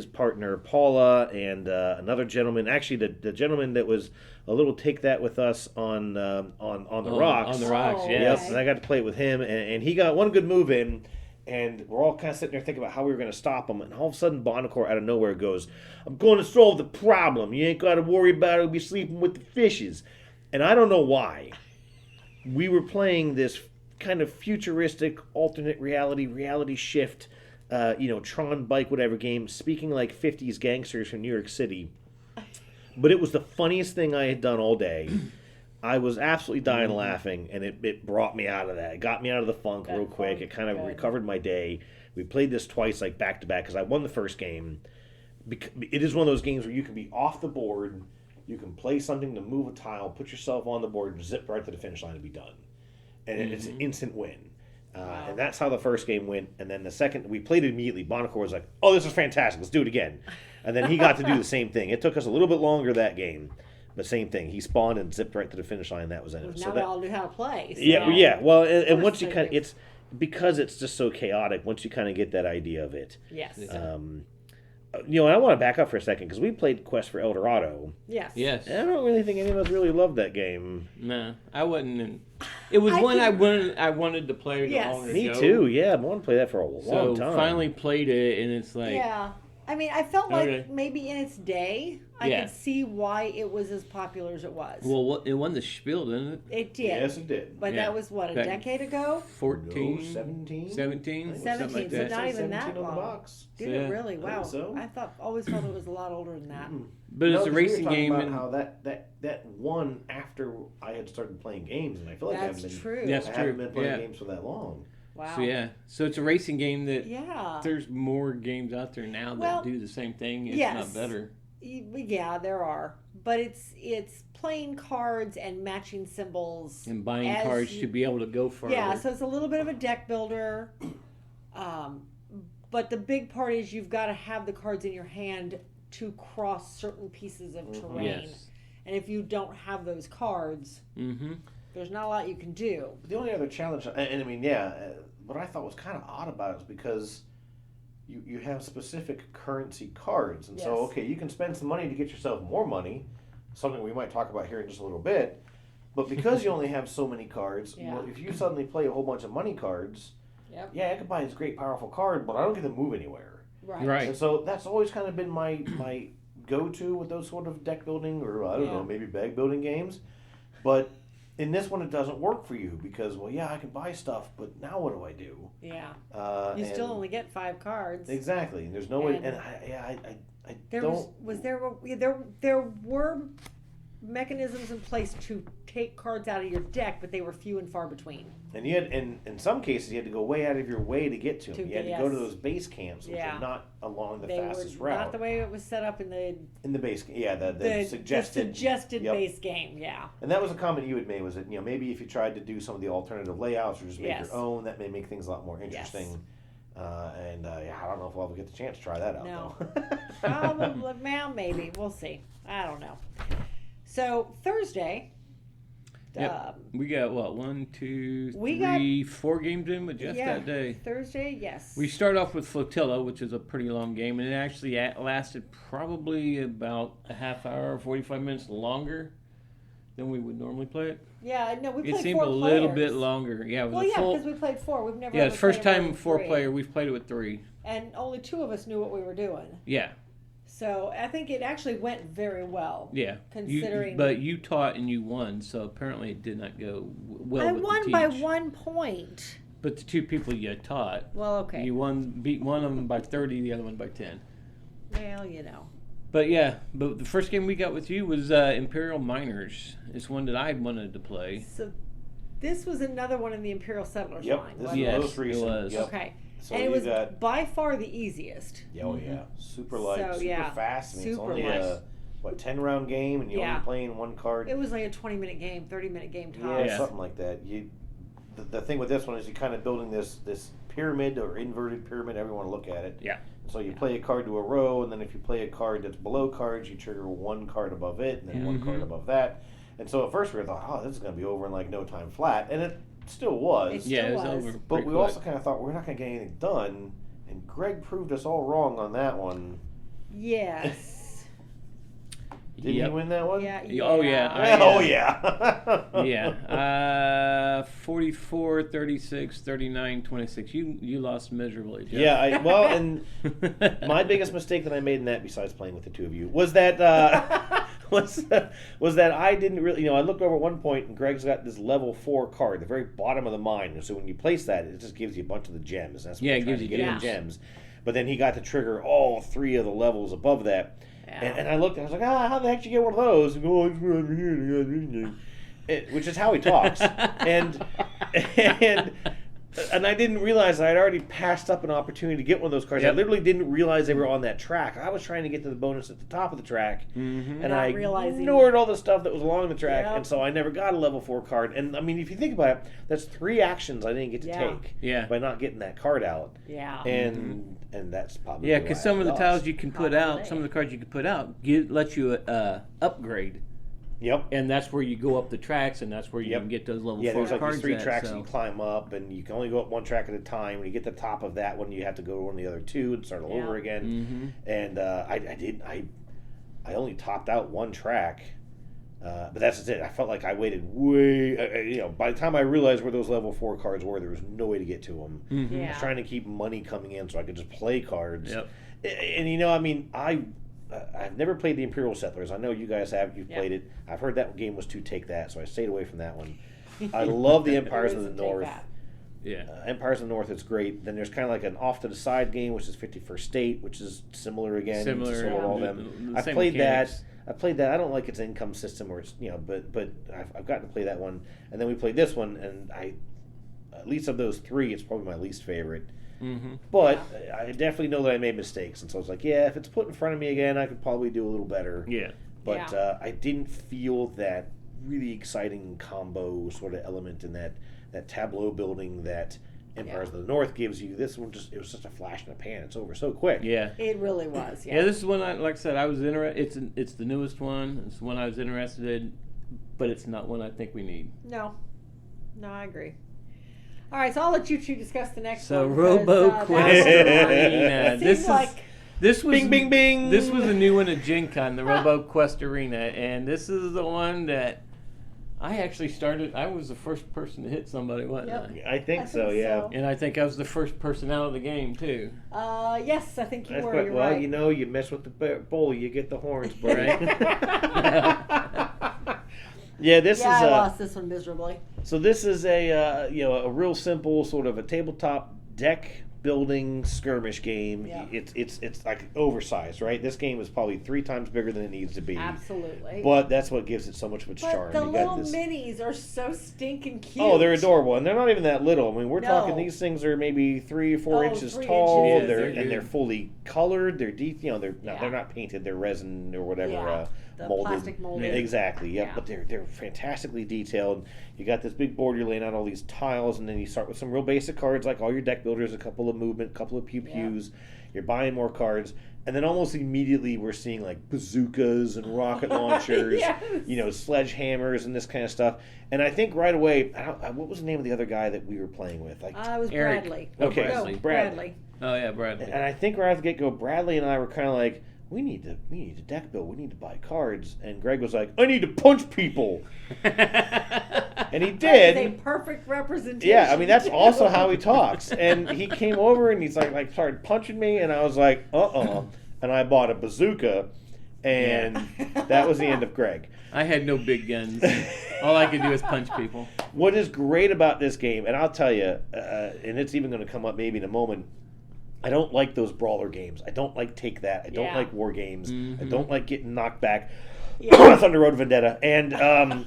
partner Paula, and another gentleman. Actually, the gentleman that was a little take that with us on the rocks. On the rocks, Oh, yes. Yes, and I got to play it with him, and he got one good move in. And we're all kind of sitting there thinking about how we were going to stop him. And all of a sudden, Bonacore out of nowhere goes, "I'm going to solve the problem. You ain't got to worry about it. We'll be sleeping with the fishes." And I don't know why. We were playing this kind of futuristic, alternate reality shift, Tron bike, whatever game, speaking like 50s gangsters from New York City. But it was the funniest thing I had done all day. I was absolutely dying laughing, and it brought me out of that. It got me out of the funk real quick. It kind of recovered my day. We played this twice, like back to back, because I won the first game. It is one of those games where you can be off the board, you can play something to move a tile, put yourself on the board, and zip right to the finish line and be done. And it's an instant win. And that's how the first game went. And then the second, we played it immediately. Bonacore was like, "Oh, this is fantastic. Let's do it again." And then he got to do the same thing. It took us a little bit longer that game. But same thing. He spawned and zipped right to the finish line. That was it. Now we all knew how to play. So. Yeah. Well, and once you kind of, it's because it's just so chaotic. Once you kind of get that idea of it. Yes. And I want to back up for a second because we played Quest for El Dorado. Yes. Yes. And I don't really think any of us really loved that game. No, I wasn't. It was one I wanted to play. Yes. Longer Me ago. too. Yeah, I want to play that for a long time. So finally played it, and it's like. Yeah. I mean, I felt like Okay. maybe in its day, I Yeah. could see why it was as popular as it was. Well, it won the Spiel, didn't it? It did. Yes, it did. But Yeah. that was, what, a Back- decade ago? 14? No, 17? 17? I think it was Something 17, like so that. not even that 17 on long. the box. Did Yeah. it really? I think Wow. so. I always felt it was a lot older than that. But it's a 'cause we were racing talking game. about And, how that won after I had started playing games, and I feel like That's I haven't been, true. That's I true. haven't been playing Yeah. games for that long. Wow. so, yeah. So it's a racing game that Yeah. there's more games out there now that Well, do the same thing. It's yes. not better. Yeah, there are. But it's playing cards and matching symbols. And buying as cards you- to be able to go further. Yeah, so it's a little bit of a deck builder. But the big part is you've got to have the cards in your hand to cross certain pieces of terrain. Yes. And if you don't have those cards, Mm-hmm. there's not a lot you can do. But the only other challenge, and I mean, yeah, what I thought was kind of odd about it is because you have specific currency cards, and so Yes. okay, you can spend some money to get yourself more money, something we might talk about here in just a little bit. But because you only have so many cards, Yeah. well, if you suddenly play a whole bunch of money cards, Yep. yeah, I could buy this great powerful card, but I don't get to move anywhere. Right. And so that's always kind of been my go-to with those sort of deck building, or I don't Yeah. know, maybe bag building games. But in this one, it doesn't work for you because, well, yeah, I can buy stuff, but now what do I do? Yeah. and You still only get 5 cards. exactly. And there's no way. And And I There don't. there were mechanisms in place to take cards out of your deck, but they were few and far between. And you had, in some cases, you had to go way out of your way to get to them. To You had get- to go to yes. those base camps, which Yeah. are not along the They fastest were route. not the way it was set up in the In the base, yeah, the suggested. suggested Yep. base game. Yeah. And that was a comment you had made, was that, maybe if you tried to do some of the alternative layouts or just make Yes. your own, that may make things a lot more interesting. Yeah, I don't know if we'll ever get the chance to try that out. No. Though. Probably, well, maybe we'll see. I don't know. So Thursday. Yep. um, We got, what, 1, 2, We 3, 4 games in with just yeah, that day. Thursday, yes. We start off with Flotilla, which is a pretty long game, and it actually lasted probably about a half hour, 45 minutes longer than we would normally play it. Yeah, no, we played It seemed 4 a little players. bit longer. Yeah, it was Well, a yeah, full. because we played 4. We've never. Yeah, ever it's first played more time than 4 3. player. We've played it with 3. And only 2 of us knew what we were doing. Yeah, So I think it actually went very well. yeah. Considering- but you taught and you won, so apparently it did not go well. I with won the by teach. 1 point. But the 2 people you taught, Well, okay. you beat one of them by 30, the other one by 10. Well, you know. But yeah, but the first game we got with you was Imperial Miners. It's one that I wanted to play. So this was another one in the Imperial Settlers Yep, line. this wasn't is Yes, the most recent. it was. Yep. Okay. So and it you was got, by far the easiest. oh yeah, super light, So, super yeah, fast. I mean, it's super only light. a 10-round game, and you're Yeah. only playing one card. It was like a 20-minute game, 30-minute game Yeah, tops. Yeah. something like that. The thing with this one is you're kind of building this pyramid or inverted pyramid, however you want to look at it. Yeah. So you play a card to a row, and then if you play a card that's below cards, you trigger 1 card above it, and then 1 card Mhm. above that. And so at first we thought, oh, this is going to be over in like no time flat, and it still was. It Yeah, it was was. over. But pretty we quick. also kind of thought we're not going to get anything done, and Greg proved us all wrong on that one. Yes. Didn't Yep. he win that one? Yeah. Oh, yeah. Oh yeah. Yeah, 44, 36, 39, 26. You lost miserably, Jeff. Yeah, and my biggest mistake that I made in that, besides playing with the 2 of you, was that was that I didn't really, I looked over at one point and Greg's got this level 4 card, the very bottom of the mine. And so when you place that, it just gives you a bunch of the gems. That's what Yeah, you're it trying gives to you get in gems. gems. But then he got to trigger all 3 of the levels above that. Yeah. And I looked and I was like, how the heck did you get one of those? And go, oh, it's right here. Which is how he talks. and I didn't realize I had already passed up an opportunity to get one of those cards. Yep. I literally didn't realize they were on that track. I was trying to get to the bonus at the top of the track, Mm-hmm. and Not I realizing- ignored all the stuff that was along the track, Yep. and so I never got a level 4 card. And I mean, if you think about it, that's 3 actions I didn't get to Yeah. take Yeah. by not getting that card out. Yeah. And that's probably Yeah, why because I some of the lost. tiles you can put out, Probably. some of the cards you can put out, let you upgrade. Yep. And that's where you go up the tracks, and that's where you Yep. can get those level Yeah, 4 there's like cards these 3 at, tracks so. that you climb up, and you can only go up 1 track at a time. When you get to the top of that one, you have to go to one of the other 2 and start all Yeah. over again. Mhm. And I only topped out 1 track, But that's just it. I felt like I waited way, by the time I realized where those level 4 cards were, there was no way to get to them. Mm-hmm. I was trying to keep money coming in so I could just play cards. Yep. And I've never played the Imperial Settlers. I know you guys have. You've played it. I've heard that game was to take that, so I stayed away from that one. I love the Empires of the North. Yeah. Empires of the North is great. Then there's kind of like an off to the side game, which is 51st State, which is similar again. Similar. To sort of all them. I've played that. I don't like its income system, or it's but I've gotten to play that one, and then we played this one, and at least of those 3, it's probably my least favorite. Mm-hmm. But I definitely know that I made mistakes, and so I was like, if it's put in front of me again, I could probably do a little better. Yeah. But I didn't feel that really exciting combo sort of element in that tableau building that Empires of the North gives you. This one it was just a flash in the pan. It's over so quick. Yeah. It really was. Yeah, this is one like I said, I was interested. It's the newest one. It's the one I was interested in, but it's not one I think we need. No, I agree. All right, so I'll let you two discuss the next So one. RoboQuest Arena. This was Bing, bing, bing. This was a new one at Gen Con, the RoboQuest Arena, and this is the one that I actually started. I was the first person to hit somebody, wasn't I? I think so, yeah. And I think I was the first person out of the game too. Yes, I think you That's were. quite, You're well, right. you mess with the bull, you get the horns, buddy. Yeah, I lost this one miserably. So this is a real simple sort of a tabletop deck building skirmish game. Yeah. It's like oversized, right? This game is probably 3 times bigger than it needs to be. Absolutely. But that's what gives it so much of its charm. The You got little this- minis are so stinking cute. Oh, they're adorable, and they're not even that little. I mean, we're No. talking these things are maybe 3 or 4 inches 3 tall. inches. They're fully colored. They're they're Yeah. not painted. They're resin or whatever. Yeah. The Molded. plastic molded. Exactly. Yep. Yeah. But they're fantastically detailed. You got this big board. You're laying out all these tiles, and then you start with some real basic cards like all your deck builders, a couple of movement, a couple of pew-pews. You're buying more cards. And then almost immediately we're seeing like bazookas and rocket launchers, Yes. Sledgehammers and this kind of stuff. And I think right away, what was the name of the other guy that we were playing with? Like it was Eric. Bradley. Okay, Bradley. No, Bradley. Oh yeah, Bradley. And I think right off the get-go, Bradley and I were kind of like, we need to deck build. We need to buy cards. And Greg was like, I need to punch people. And he did. That is a perfect representation. Yeah, I mean, that's also how he talks. And he came over and he's like started punching me. And I was like, And I bought a bazooka. And that was the end of Greg. I had no big guns. All I could do is punch people. What is great about this game, and I'll tell you, and it's even going to come up maybe in a moment, I don't like those brawler games. I don't like Take That. I don't like war games. I don't like getting knocked back. Thunder Road Vendetta. And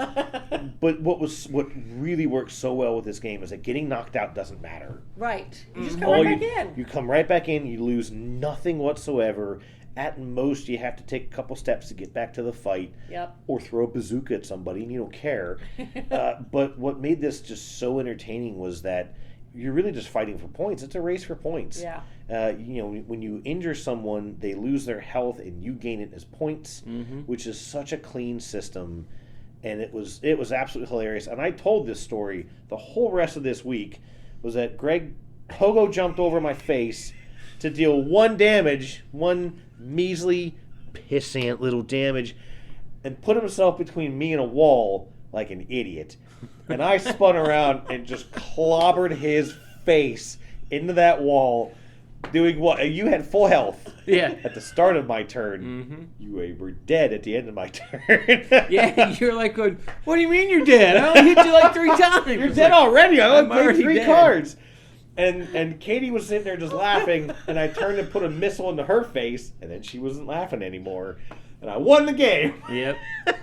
but what really works so well with this game is that getting knocked out doesn't matter. Right. You just come right back in. You come right back in. You lose nothing whatsoever. At most, you have to take a couple steps to get back to the fight. Yep. Or throw a bazooka at somebody, and you don't care. But what made this just so entertaining was that you're really just fighting for points. It's a race for points. Yeah. When you injure someone, they lose their health, and you gain it as points, which is such a clean system. And it was absolutely hilarious. And I told this story the whole rest of this week was that Greg Pogo jumped over my face to deal 1 damage, 1 measly, pissant little damage, and put himself between me and a wall like an idiot. And I spun around and just clobbered his face into that wall, doing what? You had full health. Yeah. At the start of my turn. You were dead at the end of my turn. Yeah, you're like going, what do you mean you're dead? I only hit you like 3 times. You're dead already. I only played already 3 dead. cards. And Katie was sitting there just laughing, and I turned and put a missile into her face, and then she wasn't laughing anymore. And I won the game. Yep.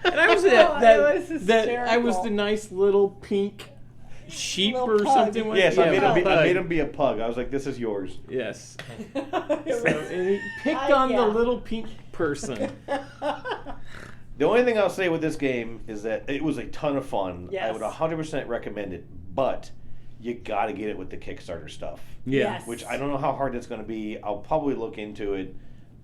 And I was I was the nice little pink sheep Little or pug. something. Yes, yeah, I pug. made him be a pug. I was like, this is yours. Yes. So, and he picked on the little pink person. The only thing I'll say with this game is that it was a ton of fun. Yes. I would 100% recommend it, but you got to get it with the Kickstarter stuff. Yeah. Yes. Which I don't know how hard it's going to be. I'll probably look into it,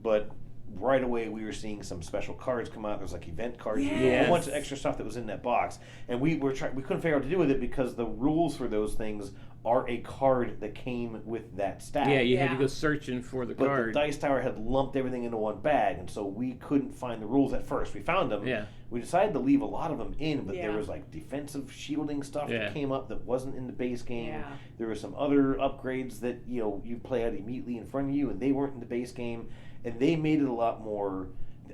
but right away we were seeing some special cards come out. There's like event cards, a whole bunch of extra stuff that was in that box, and we couldn't figure out what to do with it because the rules for those things are a card that came with that stack. Yeah, you had to Yeah. go searching for the But card. the Dice Tower had lumped everything into one bag, and so we couldn't find the rules at first. We found them. Yeah. We decided to leave a lot of them in, but there Yeah. was like defensive shielding stuff Yeah. that came up that wasn't in the base game. Yeah. There were some other upgrades that you play out immediately in front of you, and they weren't in the base game, and they made it a lot more.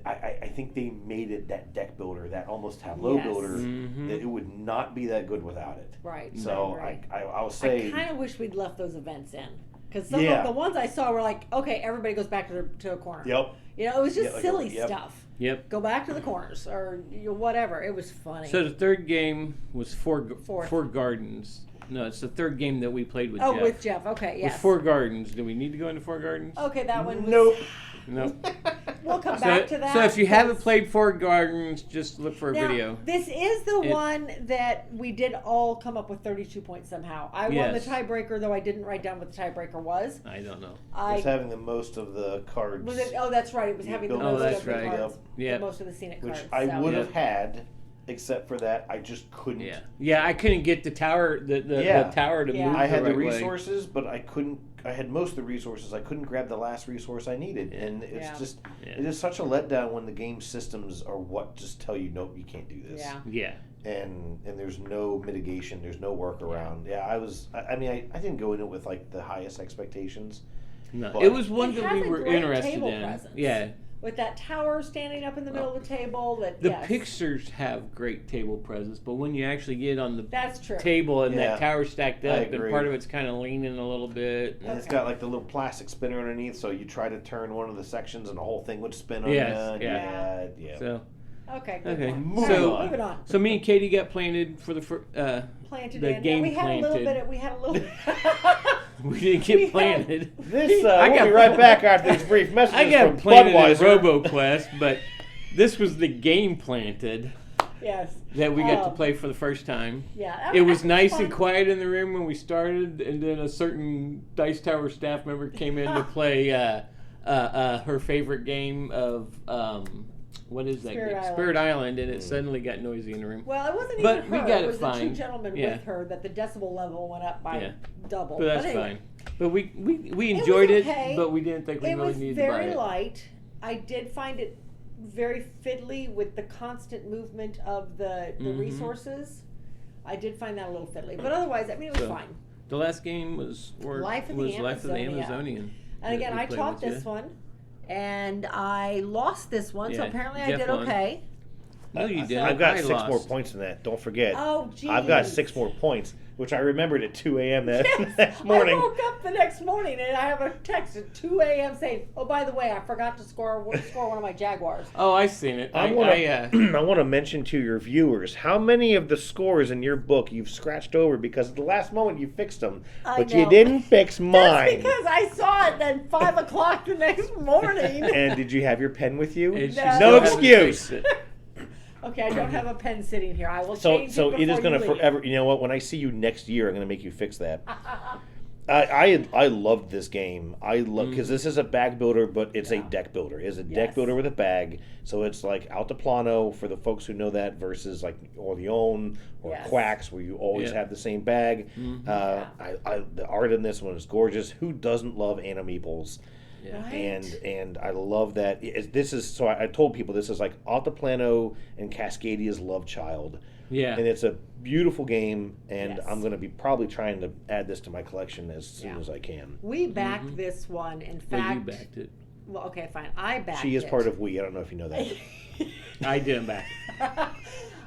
I think they made it that deck builder, that almost tableau Yes. builder, Mhm. that it would not be that good without it. Right. So right. I'll say. I kind of wish we'd left those events in. Because some Yeah. of the ones I saw were like, okay, everybody goes back to a corner. Yep. It was just Yeah, like, silly yep. stuff. Yep. Go back to the corners or whatever. It was funny. So the third game was Fourth. Four Gardens. No, it's the third game that we played with oh, Jeff. with Jeff. Okay, With yes. Four Gardens. Do we need to go into Four Gardens? Okay, that one was... Nope. No. We'll come back to that. So if you haven't 'cause- played Four Gardens, just look for a Now, video. this is the It- one that we did all come up with 32 points somehow. I won the Yes. tiebreaker, though I didn't write down what the tiebreaker was. I don't know. It's having the most of the cards. Was it? Oh, that's right. It was You having the built most that's of the right. cards. Yep. The most of the scenic which cards. I so. would Yeah. have had, except for that I just couldn't. Yeah. Yeah, I couldn't get the tower the Yeah. tower to Yeah. move I had the the right way. resources, but I couldn't. I had most of the resources. I couldn't grab the last resource I needed, and it's Yeah. just Yeah. it is such a letdown when the game systems are what just tell you nope, you can't do this. Yeah. Yeah. And there's no mitigation, there's no workaround. Yeah, I mean I didn't go in it with like the highest expectations. No. But- It was one It that has we a were great interested table in. presence. Yeah. With that tower standing up in the middle of the table. The Yes. pictures have great table presence, but when you actually get on the That's true. table and Yeah. that tower stacked I up, and agree. part of it's kind of leaning a little bit. And it's got like the little plastic spinner underneath, so you try to turn one of the sections and the whole thing would spin on Yes, you. yeah. Yeah. So, Okay, good okay. one. Moving All on. moving on. So me and Katie got planted for the Planted the in. game we had a little planted. bit. We had a little. We didn't We get had- planted. This I we'll got- be right back after these brief messages I got from planted in Budweiser. RoboQuest, but this was the game planted Yes. that we got to Oh. play for the first time. Yeah. that- It was that nice fun. and quiet in the room when we started, and then a certain Dice Tower staff member came in to play her favorite game of what is that Spirit game? Island. Spirit Island, and it suddenly got noisy in the room. Well, it wasn't But even we her. got it it was the two fine. gentlemen Yeah. with her that the decibel level went up by Yeah. double. But that's anyway, fine. But we was enjoyed it, okay. but we didn't think we It really was needed to buy very it. light. I did find it very fiddly with the constant movement of the Mhm. resources. I did find that a little fiddly, but otherwise, I mean, it was So, fine. The last game was Life of the Life of the Amazonia. Amazonian. And again, I taught this one, and I lost this one, so Yeah, apparently Jeff I did won. okay. No, you didn't. I've got I 6 lost. more points than that. Don't forget. Oh, geez. I've got 6 more points, which I remembered at 2 a.m. that Yes, next morning. I woke up the next morning and I have a text at 2 a.m. saying, "Oh, by the way, I forgot to score one of my Jaguars." Oh, I seen it. I want to mention to your viewers how many of the scores in your book you've scratched over because at the last moment you fixed them, I but know. you didn't fix That's mine. because I saw it then 5 o'clock the next morning. And did you have your pen with you? And she No. still No hasn't excuse. fixed it. Okay, I don't have a pen sitting here. I will So change so it it is before going to you leave. forever. You know what? When I see you next year, I'm going to make you fix that. I loved this game. I love because this is a bag builder, but it's a deck builder. It's a deck Yes. builder with a bag. So it's like Altiplano for the folks who know that versus like Orleone or Yes. Quacks where you always Yeah. have the same bag. Yeah. The art in this one is gorgeous. Who doesn't love Anna Meeples? Yeah. Right. And I love that. This is so I told people this is like Altiplano and Cascadia's love child. Yeah. And it's a beautiful game, and Yes. I'm going to be probably trying to add this to my collection as soon Yeah. as I can. We backed this one. In Well, fact, you backed it. well, okay, fine. I backed She is it. part of We. I don't know if you know that. I didn't back it.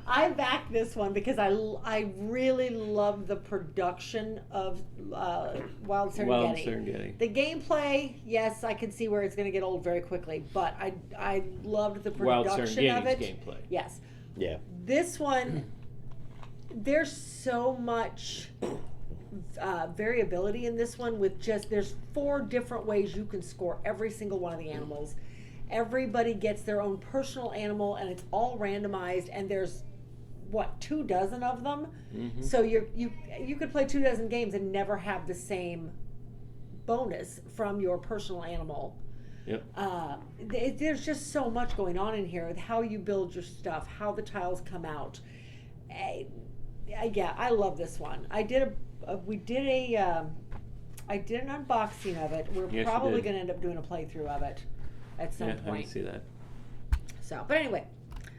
I backed this one because I really love the production of Wild Serengeti. Wild Serengeti. The gameplay, yes, I can see where it's going to get old very quickly, but I loved the Wild production of Serengeti's it. gameplay. Yes. Yeah. This one, there's so much variability in this one with there's 4 different ways you can score every single one of the animals. Everybody gets their own personal animal and it's all randomized, and there's 24 of them. Mm-hmm. So you could play 24 games and never have the same bonus from your personal animal. Yep. There's just so much going on in here with how you build your stuff, how the tiles come out. Yeah, I love this one. I did we did a. I did an unboxing of it. We're Yes, you probably did. going to end up doing a playthrough of it at some Yeah, I point. can see that. So, but anyway,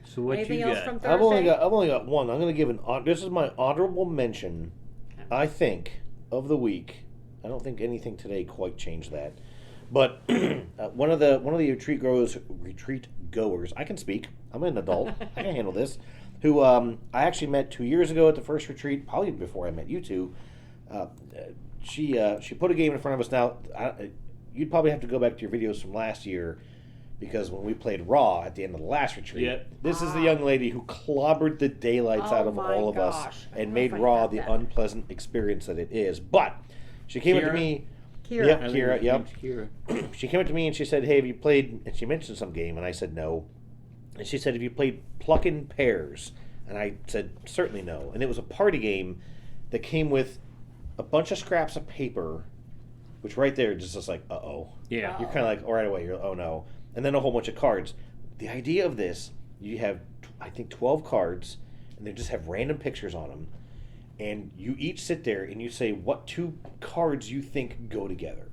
So what anything you else got? from I've only Thursday? got one. I'm going to give this is my honorable mention. I think of the week. I don't think anything today quite changed that, but one of the retreat goers. I can speak. I'm an adult. I can handle this. Who I actually met 2 years ago at the first retreat, probably before I met you two. She put a game in front of us. Now you'd probably have to go back to your videos from last year, because when we played Raw at the end of the last retreat, Yep. this is the young lady who clobbered the daylights Oh out of my all of us gosh. I don't and know made if I Raw have the that. unpleasant experience that it is. But she came up to Kira? me. Kira. Yep, I think Kira. her Yep. name's Kira. She came up to me and she said, "Hey, have you played?" And she mentioned some game, and I said no. And she said, "Have you played Pluckin' Pears?" And I said, "Certainly no." And it was a party game that came with a bunch of scraps of paper, which right there just is like, uh-oh. Yeah. You're kind of like, right away, you're, oh no. And then a whole bunch of cards. The idea of this, you have, I think, 12 cards, and they just have random pictures on them. And you each sit there and you say what two cards you think go together.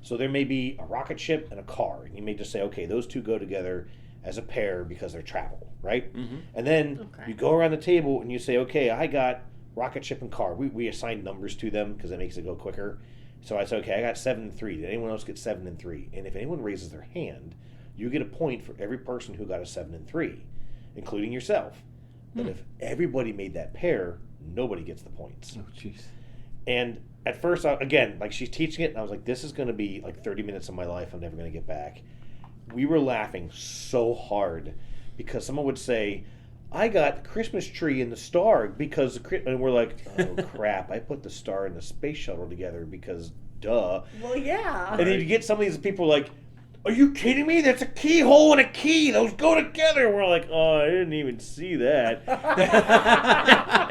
So there may be a rocket ship and a car, and you may just say, okay, those two go together as a pair because they're travel, right? And then you go around the table and you say, okay, I got rocket ship and car. We assign numbers to them because it makes it go quicker. So I said, okay, I got 7 and 3. Did anyone else get 7 and 3? And if anyone raises their hand, you get a point for every person who got a 7 and 3, including yourself. But if everybody made that pair, nobody gets the points. Oh, jeez. And at first, again, like she's teaching it, and I was like, this is going to be like 30 minutes of my life I'm never going to get back. We were laughing so hard because someone would say, I got the Christmas tree and the star because, and we're like, oh crap, I put the star and the space shuttle together because duh. Well, yeah. And then you get some of these people like, are you kidding me? That's a keyhole and a key. Those go together. We're like, oh, I didn't even see that.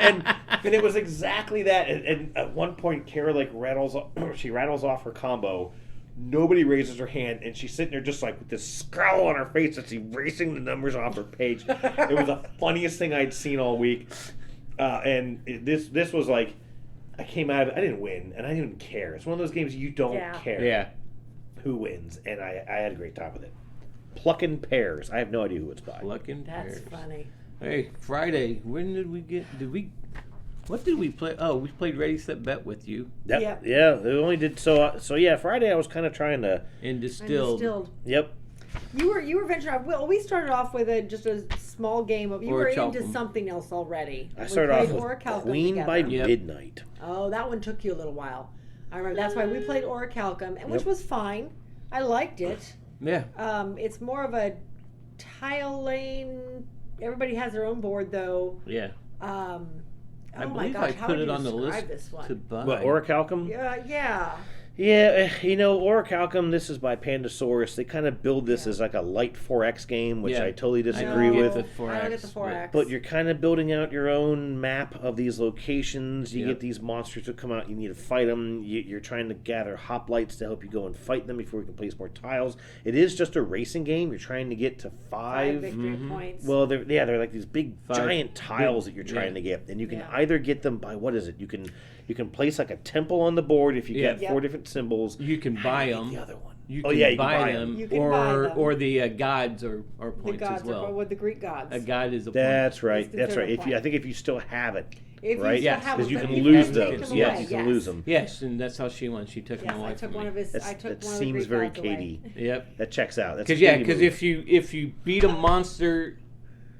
and it was exactly that. And at one point, Kara like rattles off her combo. Nobody raises her hand, and she's sitting there just like with this scowl on her face that's erasing the numbers off her page. It was the funniest thing I'd seen all week. This was like, I came out of it, I didn't win, and I didn't even care. It's one of those games you don't care. Yeah. Who wins, and I had a great time with it. Pluckin' Pears. I have no idea who it's by. Pluckin' That's Pears. funny. Hey, Friday. What did we play? Oh, we played Ready Set Bet with you Yep. Yeah, they only did so yeah, Friday I was kind of trying to and And Distilled. Yep. You were venturing. Well, we started off with just a small game of. You were into Orichalcum. something else already. I We started played off with Orichalcum Queen together. by Yep. Midnight. Oh, that one took you a little while. I remember. That's why we played Orichalcum, and which Yep. was fine. I liked it. Yeah. It's more of a tile lane. Everybody has their own board, though. Yeah. Oh I my believe gosh, I how put would it you on the describe list this one? to buy. What, Orichalcum? Yeah. Yeah, Orichalcum, this is by Pandasaurus. They kind of build this as like a light 4X game, which Yeah. I totally disagree don't with. get the 4X, I don't get the 4X. But you're kind of building out your own map of these locations. You Yep. get these monsters that come out. You need to fight them. You're trying to gather hoplites to help you go and fight them before you can place more tiles. It is just a racing game. You're trying to get to 5 victory points. Well, they're like these big, 5 giant tiles big- that you're trying yeah. to get, and you can Yeah. either get them by what is it? You can place like a temple on the board if you Yeah. get 4 different symbols. You can buy them. The other one. You Oh, can yeah, you can buy buy them, 'em. You can buy them. or the gods are the points gods as well. are with the Greek gods. A god is a point. That's right. It's That's right. considered a I think if you still have it, If you right? still Yes, have because them, you but can you lose take those. them Yes, away, you can lose them. Yes, and that's how she won. She took Yes, them away I took from one me. of his. I took That one of the seems Greek very gods away. Katie. Yep. That checks out. That's Because if you beat a monster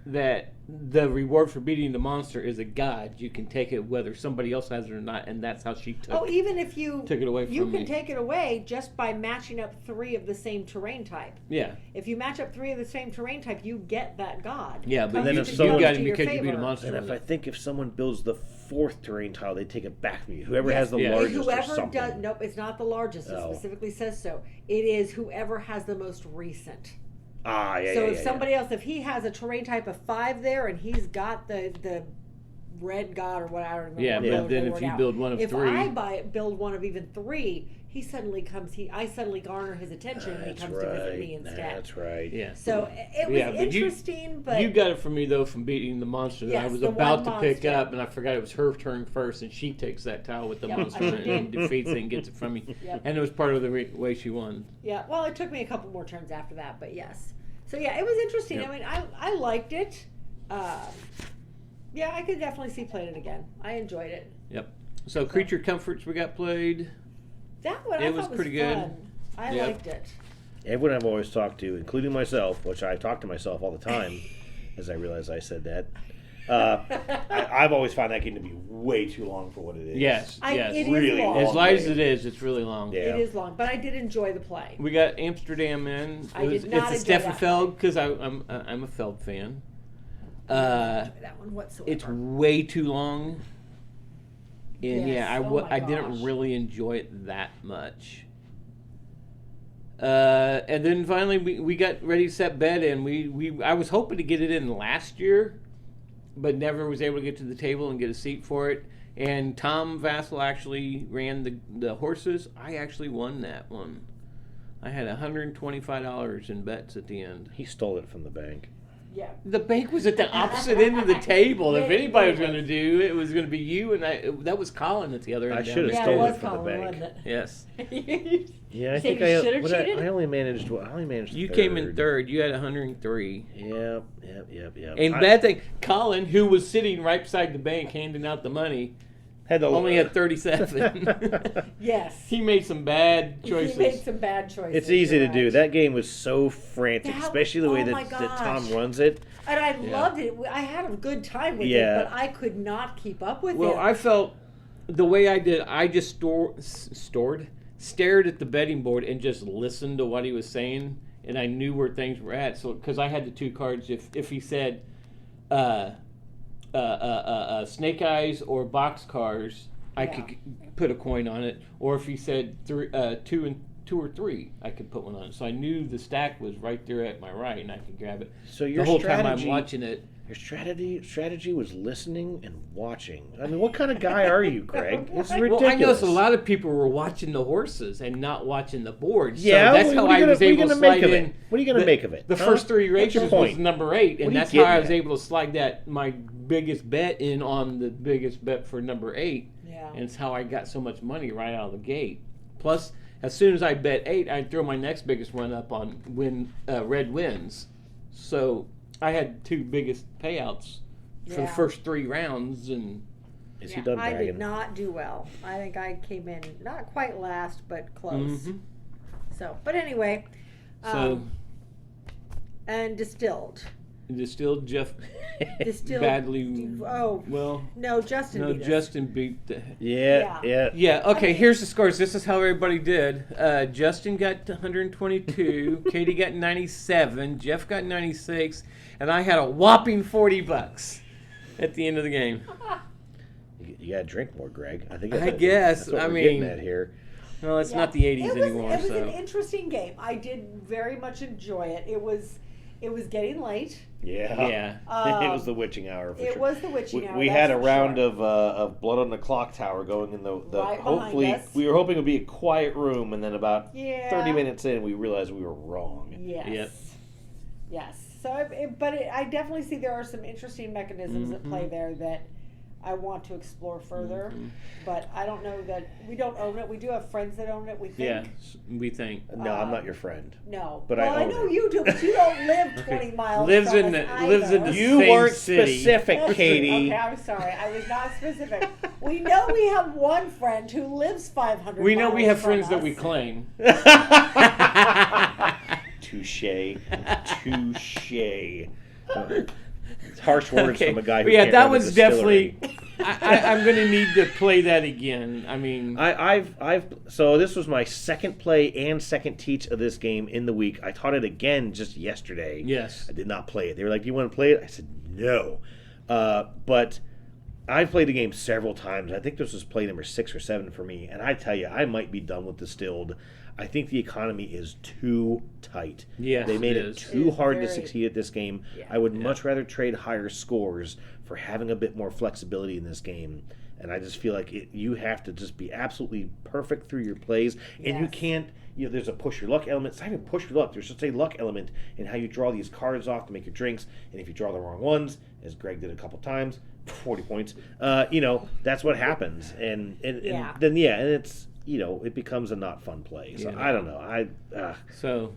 that the reward for beating the monster is a god, you can take it whether somebody else has it or not, and that's how she took. Oh, even if you Took it away you from can me. take it away just by matching up 3 of the same terrain type. Yeah, If you match up 3 of the same terrain type, you get that god. yeah, but Comes then you, if to- someone- you got comes it to your because you beat a favor. monster. And with it. if someone builds the 4th terrain tile, they take it back from you. Whoever Yes. has the Yeah. largest or Whoever something. does, nope, it's not the largest. It Oh. specifically says so. It is whoever has the most recent. Ah, yeah, So yeah, if yeah, somebody else, if he has a terrain type of 5 there, and he's got the red god or what, I don't remember. Yeah, what but color then they if were you out. build one of if 3. I build one of even 3, I suddenly garner his attention and he comes to visit me instead. That's right. Yeah. So it was Yeah, but interesting, but you got it from me though from beating the monster that I Yes, was the about one to pick monster. up, and I forgot it was her turn first, and she takes that tile with the Yep, monster I and did. defeats it and gets it from me. Yep. And it was part of the way she won. yeah. Well, it took me a couple more turns after that, but yes. So yeah, it was interesting. Yep. I mean, I liked it. Yeah, I could definitely see playing it again. I enjoyed it. Yep. So Creature Comforts we got played. That one I It was thought was pretty good. fun. I Yep. liked it. Everyone I've always talked to, including myself, which I talk to myself all the time, as I realize I said that. I've always found that game to be way too long for what it is. Yes, yes. It is Really long. As long. light as it is, it's really long. Yeah. It is long, but I did enjoy the play. We got Amsterdam in. I did not it's a enjoy that Steffenfeld because I'm a Feld fan. I didn't enjoy that one whatsoever. It's way too long. And Yes, yeah, oh my I didn't gosh. really enjoy it that much. And then finally we got Ready Set Bet in. I was hoping to get it in last year, but never was able to get to the table and get a seat for it. And Tom Vassal actually ran the horses. I actually won that one. I had $125 in bets at the end. He stole it from the bank. Yeah. The bank was at the opposite end of the table. If anybody was going to do it, was going to be you, and that was Colin at the other end. I down should have there. Yeah, it stolen was it from the Colin, bank. wasn't Yes. it? Yeah, I You think you should've cheated? I only managed. You came in third. You had 103. Yep. And bad thing, Colin, who was sitting right beside the bank handing out the money, only had 37. Yes. He made some bad choices. He made some bad choices. It's easy you're to do. right. That game was so frantic, That- especially the way oh my that Tom gosh. runs it. And I Yeah. loved it. I had a good time with Yeah. it, but I could not keep up with Well, it. I felt the way I did, I just stared at the betting board and just listened to what he was saying, and I knew where things were at. So, because I had the 2 cards, if he said snake eyes or box cars, I could put a coin on it. Or if he said 2 or 3, I could put one on it. So I knew the stack was right there at my right, and I could grab it. So your the whole strategy, time I'm watching it. Your strategy was listening and watching. I mean, what kind of guy are you, Greg? It's ridiculous. Well, I noticed a lot of people were watching the horses and not watching the board. Yeah, so that's how I was able to slide make of in. it? What are you going to make of it? The huh? first 3 What's your races was point? number 8, What and are you that's how I getting was at? able to slide my biggest bet in on the biggest bet for number 8. Yeah. And it's how I got so much money right out of the gate. Plus, as soon as I bet 8, I'd throw my next biggest run up on red wins. So I had 2 biggest payouts for the Yeah. first 3 rounds, and Is he done I bragging? did not do well. I think I came in not quite last, but close. Mhm. So, but anyway, so and distilled. distilled Jeff Distilled. badly. Oh Well, no, Justin. no, beat us. Justin beat the. Yeah. Yeah, okay, mean- here's the scores. This is how everybody did. Justin got 122, Katie got 97, Jeff got 96, and I had a whopping $40 at the end of the game. You got to drink more, Greg. I think. I That's guess, what I we're mean- getting at here. Well, it's Yeah. not the 80s It was, anymore, It was so. an interesting game. I did very much enjoy it. It was getting late. Yeah. Yeah. It was the witching hour. For It sure. was the witching hour. We that's had a for round sure. of blood on the clock tower going in the Right behind hopefully us. we were hoping it would be a quiet room, and then about Yeah. 30 minutes in we realized we were wrong. Yes. Yep. Yes. So, I definitely see there are some interesting mechanisms at play there that I want to explore further. But I don't know that we don't own it. We do have friends that own it. We think. Yeah, we think. No, I'm not your friend. No. But well, I I own know it. you do, but you don't live 20 miles. Lives from in us the- lives in either. the- You Same weren't city. specific, Katie. Okay, I'm sorry. I was not specific. We know we have one friend who lives 500 We know we miles have from friends that us. we claim. Touche. Touche. It's harsh words Okay, from a guy who but yeah, can't that run a was distillery. definitely. I'm going to need to play that again. I mean, So this was my second play and second teach of this game in the week. I taught it again just yesterday. yes. I did not play it. They were like, "Do you want to play it?" I said, "No." But I've played the game several times. I think this was play number 6 or 7 for me, and I tell you, I might be done with Distilled. I think the economy is too tight. Yes, they made it is. too It is hard to very- succeed at this game. Yeah. I would much rather trade higher scores for having a bit more flexibility in this game. And I just feel like you have to just be absolutely perfect through your plays, and you Yes. can't. There's a push your luck element. It's not even push your luck. There's just a luck element in how you draw these cards off to make your drinks. And if you draw the wrong ones, as Greg did a couple times, 40 points. That's what happens. And Yeah. then and it's it becomes a not fun play. So Yeah. I don't know. So,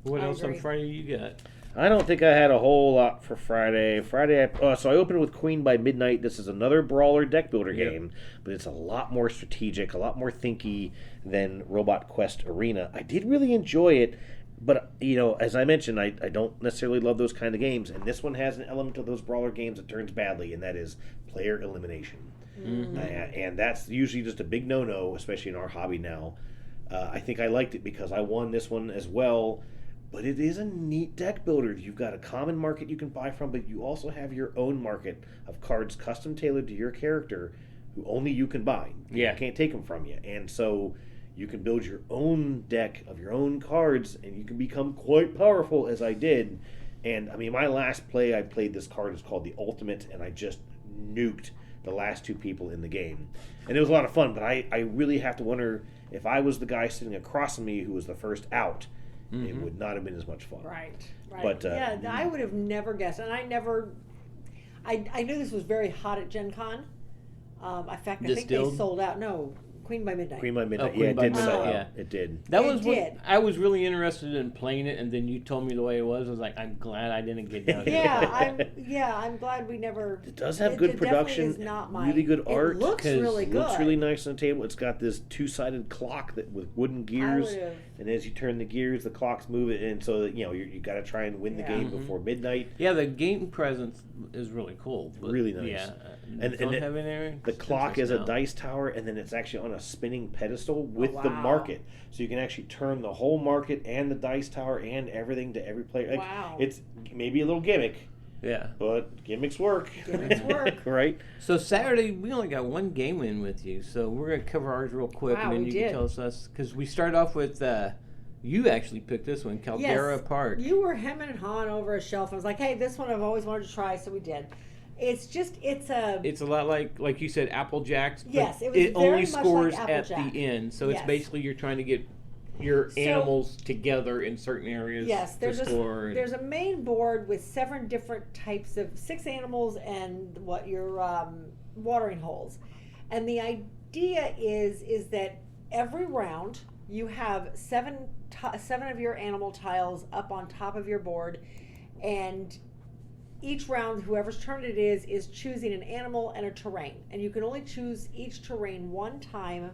what I else on agree. Friday you got? I don't think I had a whole lot for Friday. So I opened with Queen by Midnight. This is another brawler deck builder Yep. game, but it's a lot more strategic, a lot more thinky than Robot Quest Arena. I did really enjoy it, but as I mentioned, I don't necessarily love those kind of games, and this one has an element of those brawler games that turns badly, and that is player elimination. And that's usually just a big no-no, especially in our hobby now. I think I liked it because I won this one as well. But it is a neat deck builder. You've got a common market you can buy from, but you also have your own market of cards custom tailored to your character who only you can buy. Yeah. I can't take them from you. And so you can build your own deck of your own cards, and you can become quite powerful, as I did. And, I mean, my last play I played this card is called the Ultimate, and I just nuked the last 2 people in the game. And it was a lot of fun, but I really have to wonder if I was the guy sitting across from me who was the first out, it would not have been as much fun. Right. But, I would have never guessed, and I knew this was very hot at Gen Con. In fact, I think they Distilled? sold out. No, Queen by Midnight. Queen by Midnight. Queen Yeah, it by did Midnight, sell out. yeah. It did. That It was did. what I was really interested in playing it, and then you told me the way it was. I was like, I'm glad I didn't get down here. I'm glad we never. It does have it good definitely production, is not my, really good art. It looks 'cause really It good. looks really nice on the table. It's got this 2-sided clock with wooden gears, would've- and as you turn the gears, the clocks move it, and so that, you got to try and win the Yeah. game before midnight. Yeah, the game presence is really cool. But Really nice. Yeah, And don't it- have any The clock is a now. dice tower, and then it's actually on a spinning pedestal with the wow. market, so you can actually turn the whole market and the dice tower and everything to every player. Like, Wow. It's maybe a little gimmick, Yeah. but gimmicks work. Gimmicks work. Right? So Saturday we only got one game in with you, so we're gonna cover ours real quick, Wow, and then we you did. can tell us because we start off with you actually picked this one, Caldera Yes. Park. You were hemming and hawing over a shelf. I was like, hey, this one I've always wanted to try, so we did. It's a. It's a lot like you said, Apple Jacks. But Yes, it was it very only much like scores Apple at Jack. the end, so it's Yes. basically you're trying to get your So- animals together in certain areas. Yes, to there's score. and- there's a main board with 7 different types of 6 animals and what your watering holes, and the idea is that every round you have 7 of your animal tiles up on top of your board, and each round, whoever's turn it is choosing an animal and a terrain, and you can only choose each terrain one time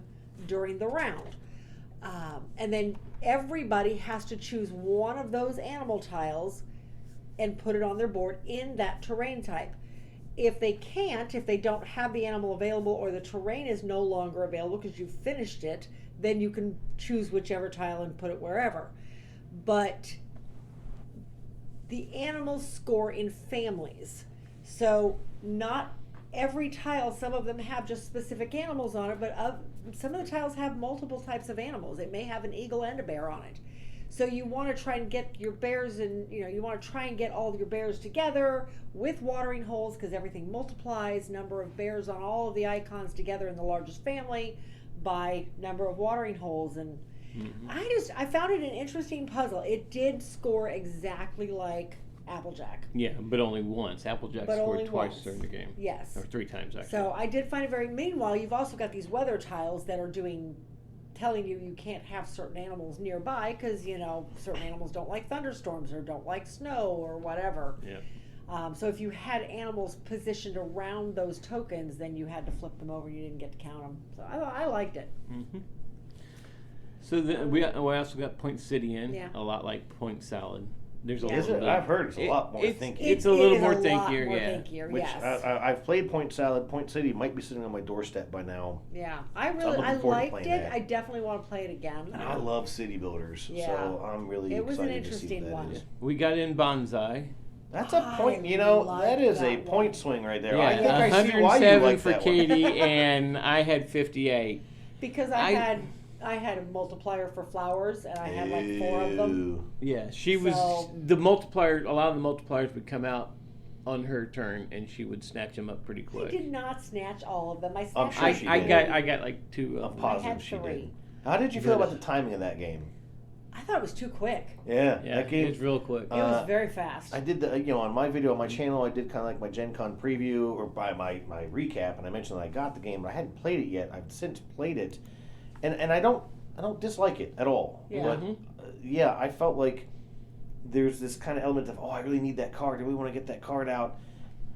during the round. And then everybody has to choose one of those animal tiles and put it on their board in that terrain type. If they don't have the animal available or the terrain is no longer available because you've finished it, then you can choose whichever tile and put it wherever. But the animals score in families. So not every tile, some of them have just specific animals on it, but some of the tiles have multiple types of animals. It may have an eagle and a bear on it. So you want to try and get your bears and, you want to try and get all your bears together with watering holes because everything multiplies number of bears on all of the icons together in the largest family by number of watering holes. And I found it an interesting puzzle. It did score exactly like Applejack. Yeah, but only once. Applejack But scored only twice once. during the game. Yes. Or 3 times, actually. So I did find it very. Meanwhile, you've also got these weather tiles that are telling you can't have certain animals nearby because certain animals don't like thunderstorms or don't like snow or whatever. Yeah. So if you had animals positioned around those tokens, then you had to flip them over. You didn't get to count them. So I liked it. Mm-hmm. So we also got Point City in, Yeah. a lot like Point Salad. There's a Yeah. Is little it? bit. I've heard it's a lot more thinky. It's a little is more lot thinkier, more yeah. thinkier, Which yes. I've played Point Salad. Point City might be sitting on my doorstep by now. Yeah, I I'm really looking I forward to liked playing it. that. I definitely want to play it again. And I love city builders, Yeah. so I'm really It was an excited to see interesting what that one. is. We got in Bonsai. That's a point. like that is a that point one. swing right there. Yeah, I think I see why you 107 like for that Katie, one. and I had 58. Because I had a multiplier for flowers, and I had like 4 of them. Yeah, she was So- the multiplier. A lot of the multipliers would come out on her turn, and she would snatch them up pretty I quick. did not snatch all of them. I I'm snatched sure she I did. got like 2 I'm of them. I positive had she 3. did. How did you feel about the timing of that game? I thought it was too quick. Yeah, Yeah, that game. it's real quick. It was very fast. I did on my video on my channel. I did kind of like my Gen Con preview or by my recap, and I mentioned that I got the game, but I hadn't played it yet. I've since played it, and I don't dislike it at all. Yeah. But I felt like there's this kind of element of I really need that card. I really want to get that card out,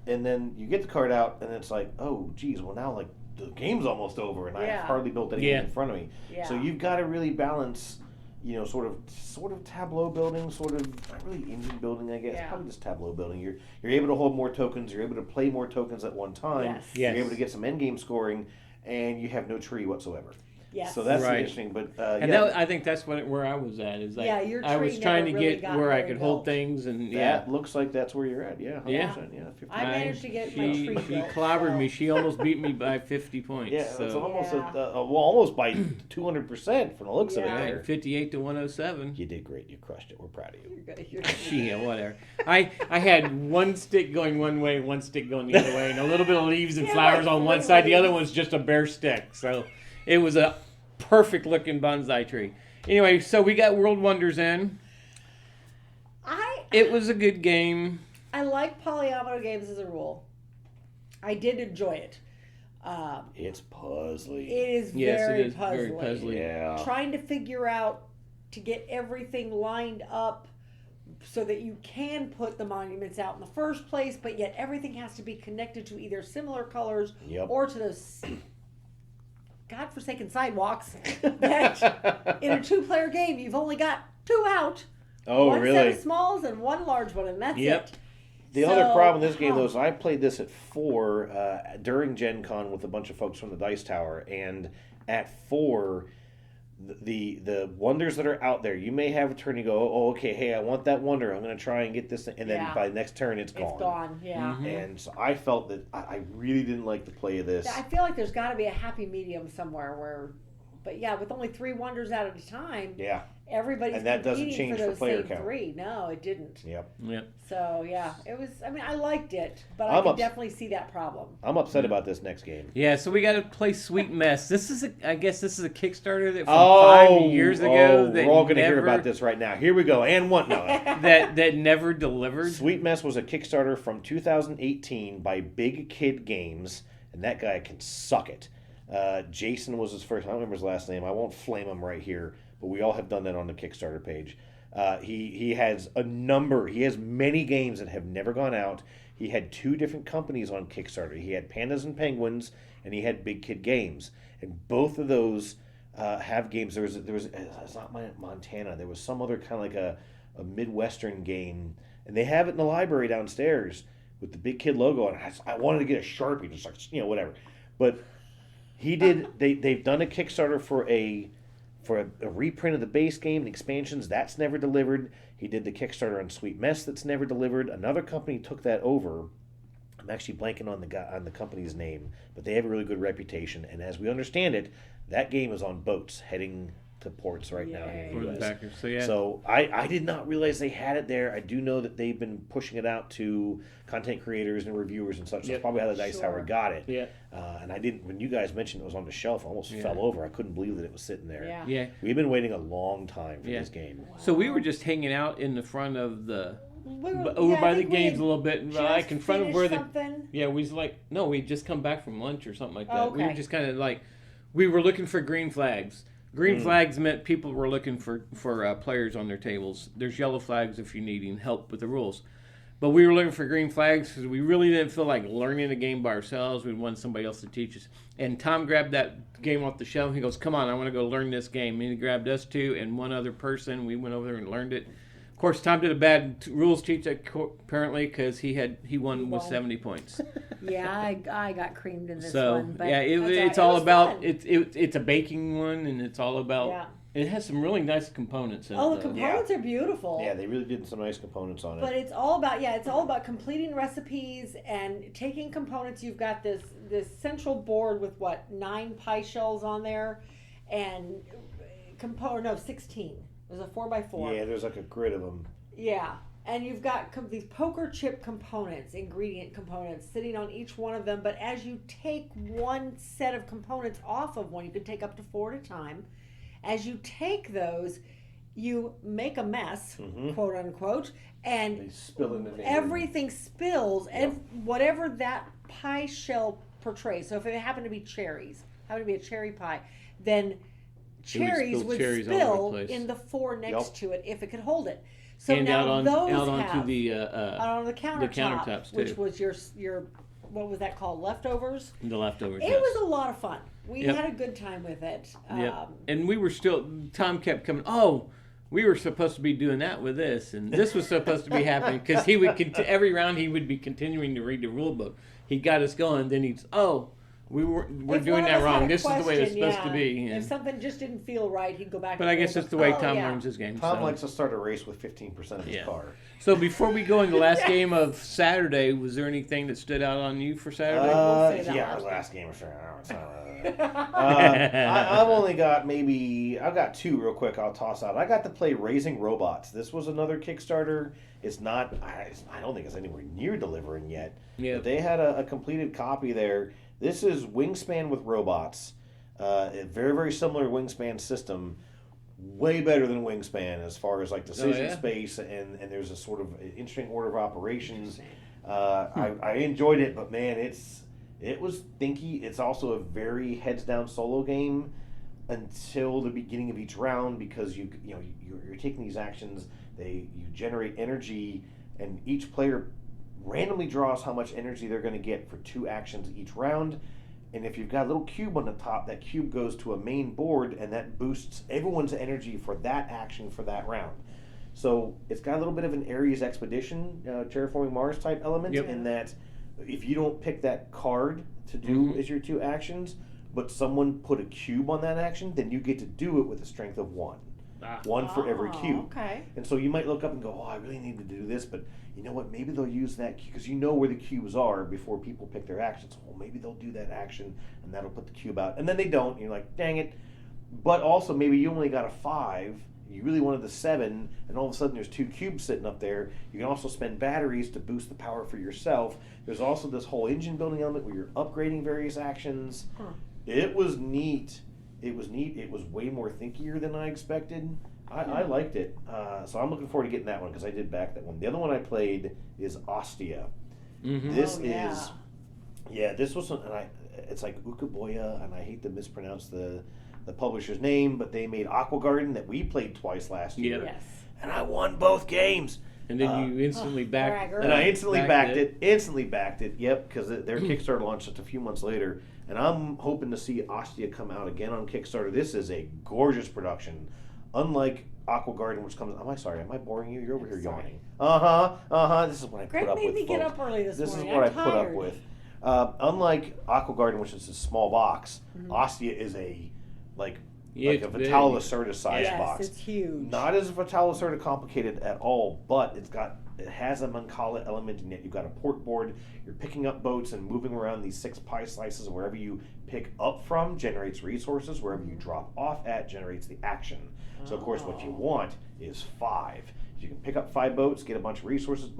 and then you get the card out, and it's like, oh geez, well now like the game's almost over, and Yeah. I've hardly built anything Yeah. in front of me. Yeah. So you've got to really balance. Sort of tableau building, sort of not really engine building, I guess. Yeah. Probably just tableau building. You're able to hold more tokens. You're able to play more tokens at one time. Yes. Yes. You're able to get some end game scoring, and you have no tree whatsoever. Yes. So that's Right. interesting. But And that, I think that's where I was at. Is like Yeah, your I was tree trying never to really get got where I very could hold built. things, and that looks like that's where you're at. Yeah. 100%, yeah. 50. I managed to get my she tree she built, clobbered so- me. She almost beat me by 50 points. Yeah, it's so almost Yeah. almost by 200% from the looks of it. Yeah. There. like 58 to 107. You did great. You crushed it. We're proud of you. You're good. You're good. Yeah, whatever. I had one stick going one way, one stick going the other way, and a little bit of leaves and Yeah, flowers like on one three side. The other leaves. one's just a bare stick. So it was a perfect looking bonsai tree. Anyway, so we got World Wonders in. It was a good game. I like polyomino games as a rule. I did enjoy it. It's puzzly. It is Yes, very it is puzzling. very puzzly. Yeah. Trying to figure out to get everything lined up so that you can put the monuments out in the first place, but yet everything has to be connected to either similar colors Yep. or to those godforsaken sidewalks that in a 2-player game you've only got 2 out. Oh, one really? set of smalls and one large one, and that's Yep. it. The other So, problem in this game, though, is I played this at 4 during Gen Con with a bunch of folks from the Dice Tower, and at 4, the wonders that are out there, you may have a turn, you go, oh, okay, hey, I want that wonder, I'm going to try and get this, and then Yeah. by the next turn, it's It's gone. gone, yeah. And so I felt that I really didn't like the play of this. I feel like there's got to be a happy medium somewhere where, but yeah, with only 3 wonders out at a time, Yeah, everybody's And that doesn't competing change for for those player same count. 3. No, it didn't. yep. Yep. So yeah, it was. I mean, I liked it, but I I'm could ups- definitely see that problem. I'm upset about this next game. Yeah, so we got to play Sweet Mess. I guess this is a Kickstarter that from 5 years ago that we're all going to hear never- about this right now. Here we go. And one. No. that never delivered. Sweet Mess was a Kickstarter from 2018 by Big Kid Games, and that guy can suck it. Jason was his first. I don't remember his last name. I won't flame him right here, but we all have done that on the Kickstarter page. He has a number. He has many games that have never gone out. He had 2 different companies on Kickstarter. He had Pandas and Penguins, and he had Big Kid Games, and both of those have games. There was it's not Montana. There was some other kind of like a Midwestern game, and they have it in the library downstairs with the Big Kid logo on it. I wanted to get a Sharpie, just like whatever, but he did. They've done a Kickstarter for a reprint of the base game and expansions. That's never delivered. He did the Kickstarter on Sweet Mess. That's never delivered. Another company took that over. I'm actually blanking on the company's name, but they have a really good reputation. And as we understand it, that game is on boats heading to ports right now here in For the the US. backers. So yeah. So I did not realize they had it there. I do know that they've been pushing it out to content creators and reviewers and such. That's Yep. probably how the Dice Tower Sure. got it. Yeah. And I didn't. When you guys mentioned it was on the shelf, I almost Yeah. fell over. I couldn't believe that it was sitting there. Yeah. Yeah. We've been waiting a long time for Yeah. this game. So we were just hanging out in the front of the We were- over yeah, I by the think we games had a little bit, just like in front of where the finished something. yeah, we was like no, we just come back from lunch or something like that. Oh, We were okay. just kind of like we were looking for green flags. Green flags meant people were looking for players on their tables. There's yellow flags if you're needing help with the rules. But we were looking for green flags because we really didn't feel like learning the game by ourselves. We wanted somebody else to teach us. And Tom grabbed that game off the shelf. He goes, "Come on, I want to go learn this game." And he grabbed us 2 and one other person. We went over there and learned it. Of course, Tom did a bad rules teach apparently because he won with Won. 70 points. Yeah, I got creamed in this So one. But yeah, that's it's all all right. It was about fun. it's a baking one and it's all about Yeah. It has some really nice components in Oh, it. the though. components are beautiful. Yeah, they really did some nice components on But it. it's all about completing recipes and taking components. You've got this central board with 9 pie shells on there, and 16. There's a 4x4. Yeah, there's like a grid of them. Yeah, and you've got these poker chip components, ingredient components, sitting on each one of them. But as you take one set of components off of one, you can take up to 4 at a time. As you take those, you make a mess, quote unquote, and They spill into the everything spills, and whatever that pie shell portrays. So if it happened to be cherries, happened to be a cherry pie, then cherries spill would cherries all over spill the place. in the 4 next Yep. to it if it could hold it. So And now out those onto have the out on the countertops, which too. was your what was that called, leftovers? the leftovers. It yes. was a lot of fun. We Yep. had a good time with it. Yep. And we were still. Tom kept coming. Oh, we were supposed to be doing that with this, and this was supposed to be happening because he would every round he would be continuing to read the rule book. He got us going. Then he's we're If doing one of that us wrong. had a This is the way it's question, supposed to be. If And, something just didn't feel right, he'd go back. but to I the guess rule that's the book. way Oh, Tom yeah. learns his game. Tom so. likes to start a race with 15% of his Yeah. car. So before we go in the last game of Saturday, was there anything that stood out on you for Saturday? We'll say that Yeah, last last game. I've only got I've got 2 real quick I'll toss out. I got to play Raising Robots. This was another Kickstarter. It's not, I don't think it's anywhere near delivering yet. Yeah. But they had a completed copy there. This is Wingspan with robots. A very, very similar Wingspan system. Way better than Wingspan as far as like decision space, and there's a sort of interesting order of operations. I enjoyed it, but man, it was thinky. It's also a very heads down solo game until the beginning of each round, because you're taking these actions. You generate energy, and each player randomly draws how much energy they're going to get for 2 actions each round. And if you've got a little cube on the top, that cube goes to a main board, and that boosts everyone's energy for that action for that round. So it's got a little bit of an Ares Expedition, Terraforming Mars type element, in that if you don't pick that card to do as your 2 actions, but someone put a cube on that action, then you get to do it with a strength of 1. 1 for every cube. Okay. And so you might look up and go, I really need to do this, but you know what, maybe they'll use that, because you know where the cubes are before people pick their actions. Well, maybe they'll do that action, and that'll put the cube out. And then they don't, and you're like, dang it. But also, maybe you only got a 5, you really wanted the 7, and all of a sudden there's 2 cubes sitting up there. You can also spend batteries to boost the power for yourself. There's also this whole engine building element where you're upgrading various actions. It was neat. It was way more thinkier than I expected. I liked it. So I'm looking forward to getting that one, because I did back that one. The other one I played is Ostia. This this was it's like Ukaboya, and I hate to mispronounce the publisher's name, but they made Aqua Garden that we played twice last year. Yes. And I won both games. And then you instantly backed. bragger. And I instantly backed it. Yep, because their Kickstarter launched just a few months later. And I'm hoping to see Ostia come out again on Kickstarter. This is a gorgeous production. Unlike Aqua Garden, which comes... Am I boring you? You're over here yawning. This is what I Greg put up with, made me get folks. up early this This is morning. what I'm I put up tired. with. Unlike Aqua Garden, which is a small box, Ostia is a Vital Lacerda size box. Yes, it's huge. Not as Vital Lacerda complicated at all, but it has a Mancala element in it. You've got a port board. You're picking up boats and moving around these 6 pie slices. Wherever you pick up from generates resources. Wherever you drop off at generates the action. So of course, what you want is 5. You can pick up 5 boats, get a bunch of resources,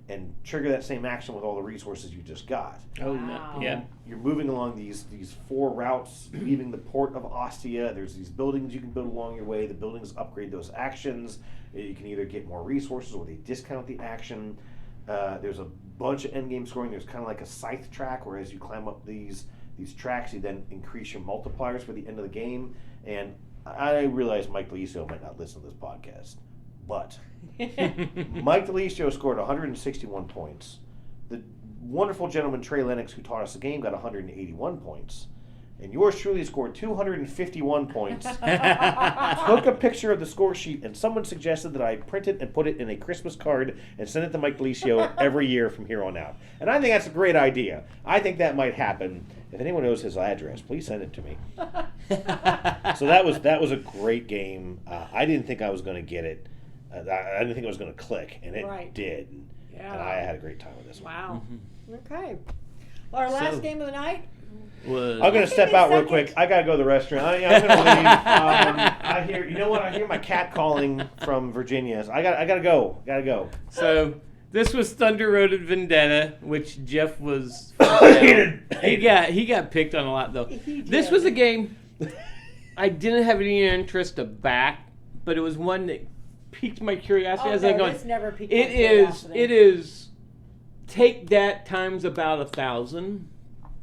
and trigger that same action with all the resources you just got. Oh, Wow. no. Yeah. You're moving along these 4 routes, leaving the port of Ostia. There's these buildings you can build along your way. The buildings upgrade those actions. You can either get more resources or they discount the action. There's a bunch of endgame scoring. There's kind of like a scythe track, where as you climb up these tracks, you then increase your multipliers for the end of the game. And I realize Mike DeLisio might not listen to this podcast, but Mike DeLisio scored 161 points. The wonderful gentleman Trey Lennox, who taught us the game, got 181 points. and yours truly scored 251 points. Took a picture of the score sheet, and someone suggested that I print it and put it in a Christmas card and send it to Mike Belicio every year from here on out. And I think that's a great idea. I think that might happen. If anyone knows his address, please send it to me. So that was a great game. I didn't think I was going to get it. I didn't think it was going to click, and it did. Yeah. And I had a great time with this one. Wow. Okay. Well, our last game of the night. Was I'm going to step out real quick. I got to go to the restaurant. I'm going to leave. I hear, you know what? I hear my cat calling from Virginia. So I got to go. Got to go. So this was Thunder Road Vendetta, which Jeff was. He got picked on a lot though. This was a game I didn't have any interest to back, but it was one that piqued my curiosity. Oh, as no, I'm going, this never piqued my curiosity. It is. Take that times about 1,000.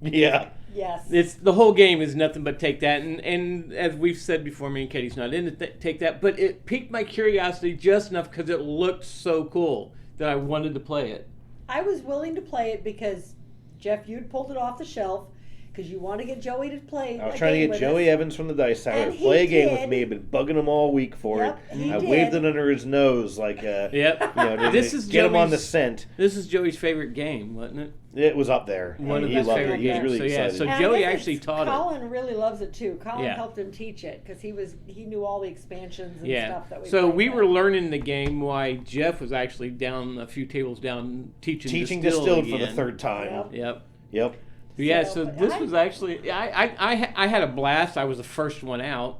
Yeah. Yes. It's the whole game is nothing but take that, and as we've said before, me and Katie's not into take that, but it piqued my curiosity just enough because it looked so cool that I wanted to play it. I was willing to play it because Jeff, you'd pulled it off the shelf because you want to get Joey to play. I was trying to get Joey Evans from the Dice Tower And to he play a game did. with me. I've been bugging him all week for Yep, it. he I did. waved it under his nose like, Yep. this is get him on the scent. This is Joey's favorite game, wasn't it? It was up there. One of He his loved favorite it. He was games. really So, excited. so And I Joey guess actually taught it. Colin really loves it too. Colin Yeah. helped him teach it because he knew all the expansions and Yeah. stuff that we. So played we with. were learning the game while Jeff was actually down a few tables down teaching distilled for the again. third time. Yep. Yep. Yeah, So, so but this I- was actually I had a blast. I was the first one out.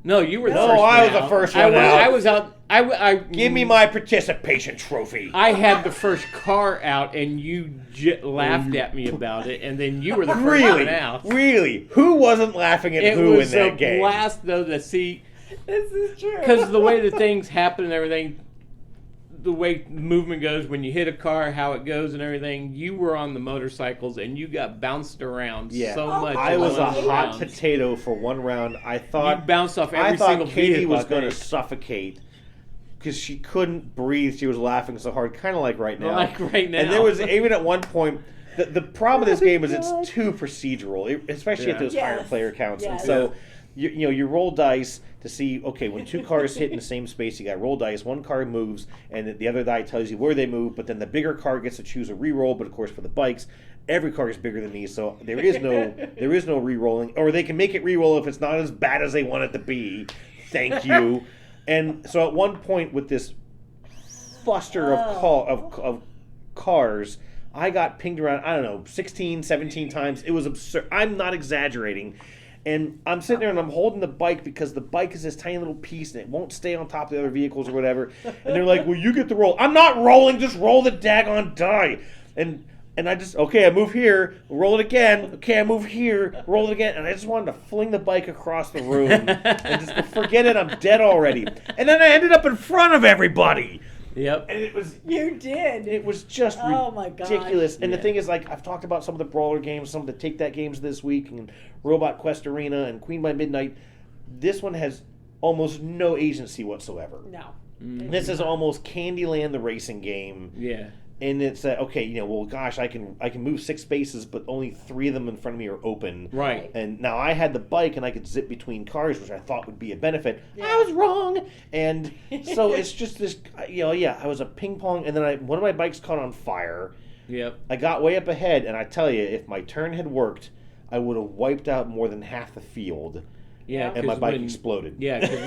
No, you were the No, first one I was out. the first one out. I was out. Give me my participation trophy. I had the first car out, and you laughed at me about it, and then you were the first Really? one out. Really? Who wasn't laughing at It who was in a that game? blast, though, to see, This is true. because the way that things happen and everything, the way movement goes when you hit a car, how it goes and everything, you were on the motorcycles, and you got bounced around Yeah. so Oh, much. I in was a one of those hot rounds. potato for one round. I You thought bounced off I every thought single Katie vehicle, was I going to think. suffocate because she couldn't breathe. She was laughing so hard, kind of like right now. Like right now. And there was even at one point. The problem with this game is it's too procedural, especially at those higher Yes. player counts. And Yes. so, you roll dice to see, okay, when two cars hit in the same space, you got to roll dice. One car moves, and the other die tells you where they move, but then the bigger car gets to choose a re-roll. But of course, for the bikes, every car is bigger than these, so there is no re-rolling. Or they can make it re-roll if it's not as bad as they want it to be. Thank you. And so at one point with this cluster of cars, I got pinged around, I don't know, 16, 17 times. It was absurd. I'm not exaggerating. And I'm sitting there and I'm holding the bike because the bike is this tiny little piece and it won't stay on top of the other vehicles or whatever. And they're like, well, you get the roll. I'm not rolling, just roll the daggone die. And I just, okay, I move here, roll it again. Okay, I move here, roll it again. And I just wanted to fling the bike across the room and just forget it, I'm dead already. And then I ended up in front of everybody. Yep. And it was You did. it was just Oh my gosh. ridiculous. And Yeah. the thing is, like, I've talked about some of the brawler games, some of the Take That games this week, and Robot Quest Arena and Queen by Midnight. This one has almost no agency whatsoever. No. This is almost Candyland, the racing game. Yeah. And it's okay, well, gosh, I can move 6 spaces, but only 3 of them in front of me are open. Right. And now I had the bike, and I could zip between cars, which I thought would be a benefit. Yeah. I was wrong. And so it's just this, I was a ping pong, and then one of my bikes caught on fire. Yep. I got way up ahead, and I tell you, if my turn had worked, I would have wiped out more than half the field. Yeah. And my 'cause bike when- exploded. Yeah, because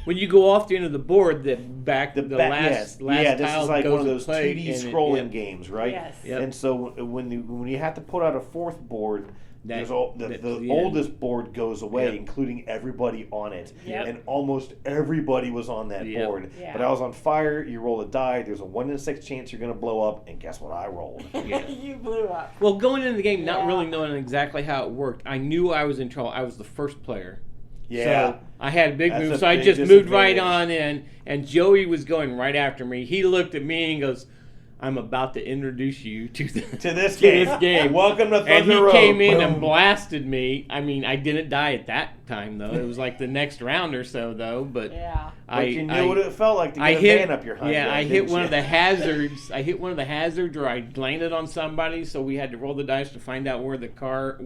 when you go off the end of the board, the last this tile is like goes one of in those play, 2D and it- scrolling yep. games, right? Yes. Yep. And so when you have to put out a 4th board, That's the the oldest board goes away, Yep. including everybody on it. Yep. And almost everybody was on that Yep. board. Yeah. But I was on fire, you roll a die, there's a 1 in 6 chance you're going to blow up, and guess what I rolled? Yeah. You blew up. Well, going into the game, not Yeah. really knowing exactly how it worked, I knew I was in trouble. I was the first player. Yeah. So I had a big That's move, a so I big just moved right disadvantage. on in, and Joey was going right after me. He looked at me and goes, I'm about to introduce you to this game. Welcome to Thunder And he Road. came in and Boom. blasted me. I mean, I didn't die at that time, though. It was like the next round or so, though. But Yeah. But you knew what it felt like to I get a hit, van up your hind yeah, end, I hit didn't one you? of the hazards. I hit one of the hazards, or I landed on somebody, so we had to roll the dice to find out where the car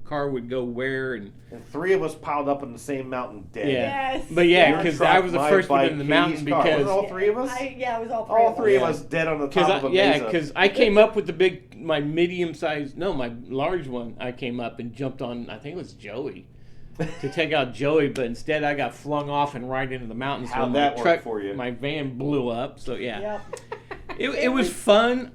car would go where, and three of us piled up on the same mountain dead. yeah. Yes. But yeah, Your because truck, I was the my first one bike, in the Katie's mountain car. Was it because all three of us? It was all three. All of three us. of us dead on the top of a mesa. because I came up with my medium-sized, no, my large one. I came up and jumped on. I think it was Joey. To take out Joey, but instead I got flung off and right into the mountains. How'd when that my work for you? My van blew up. So yeah, Yep. it was fun.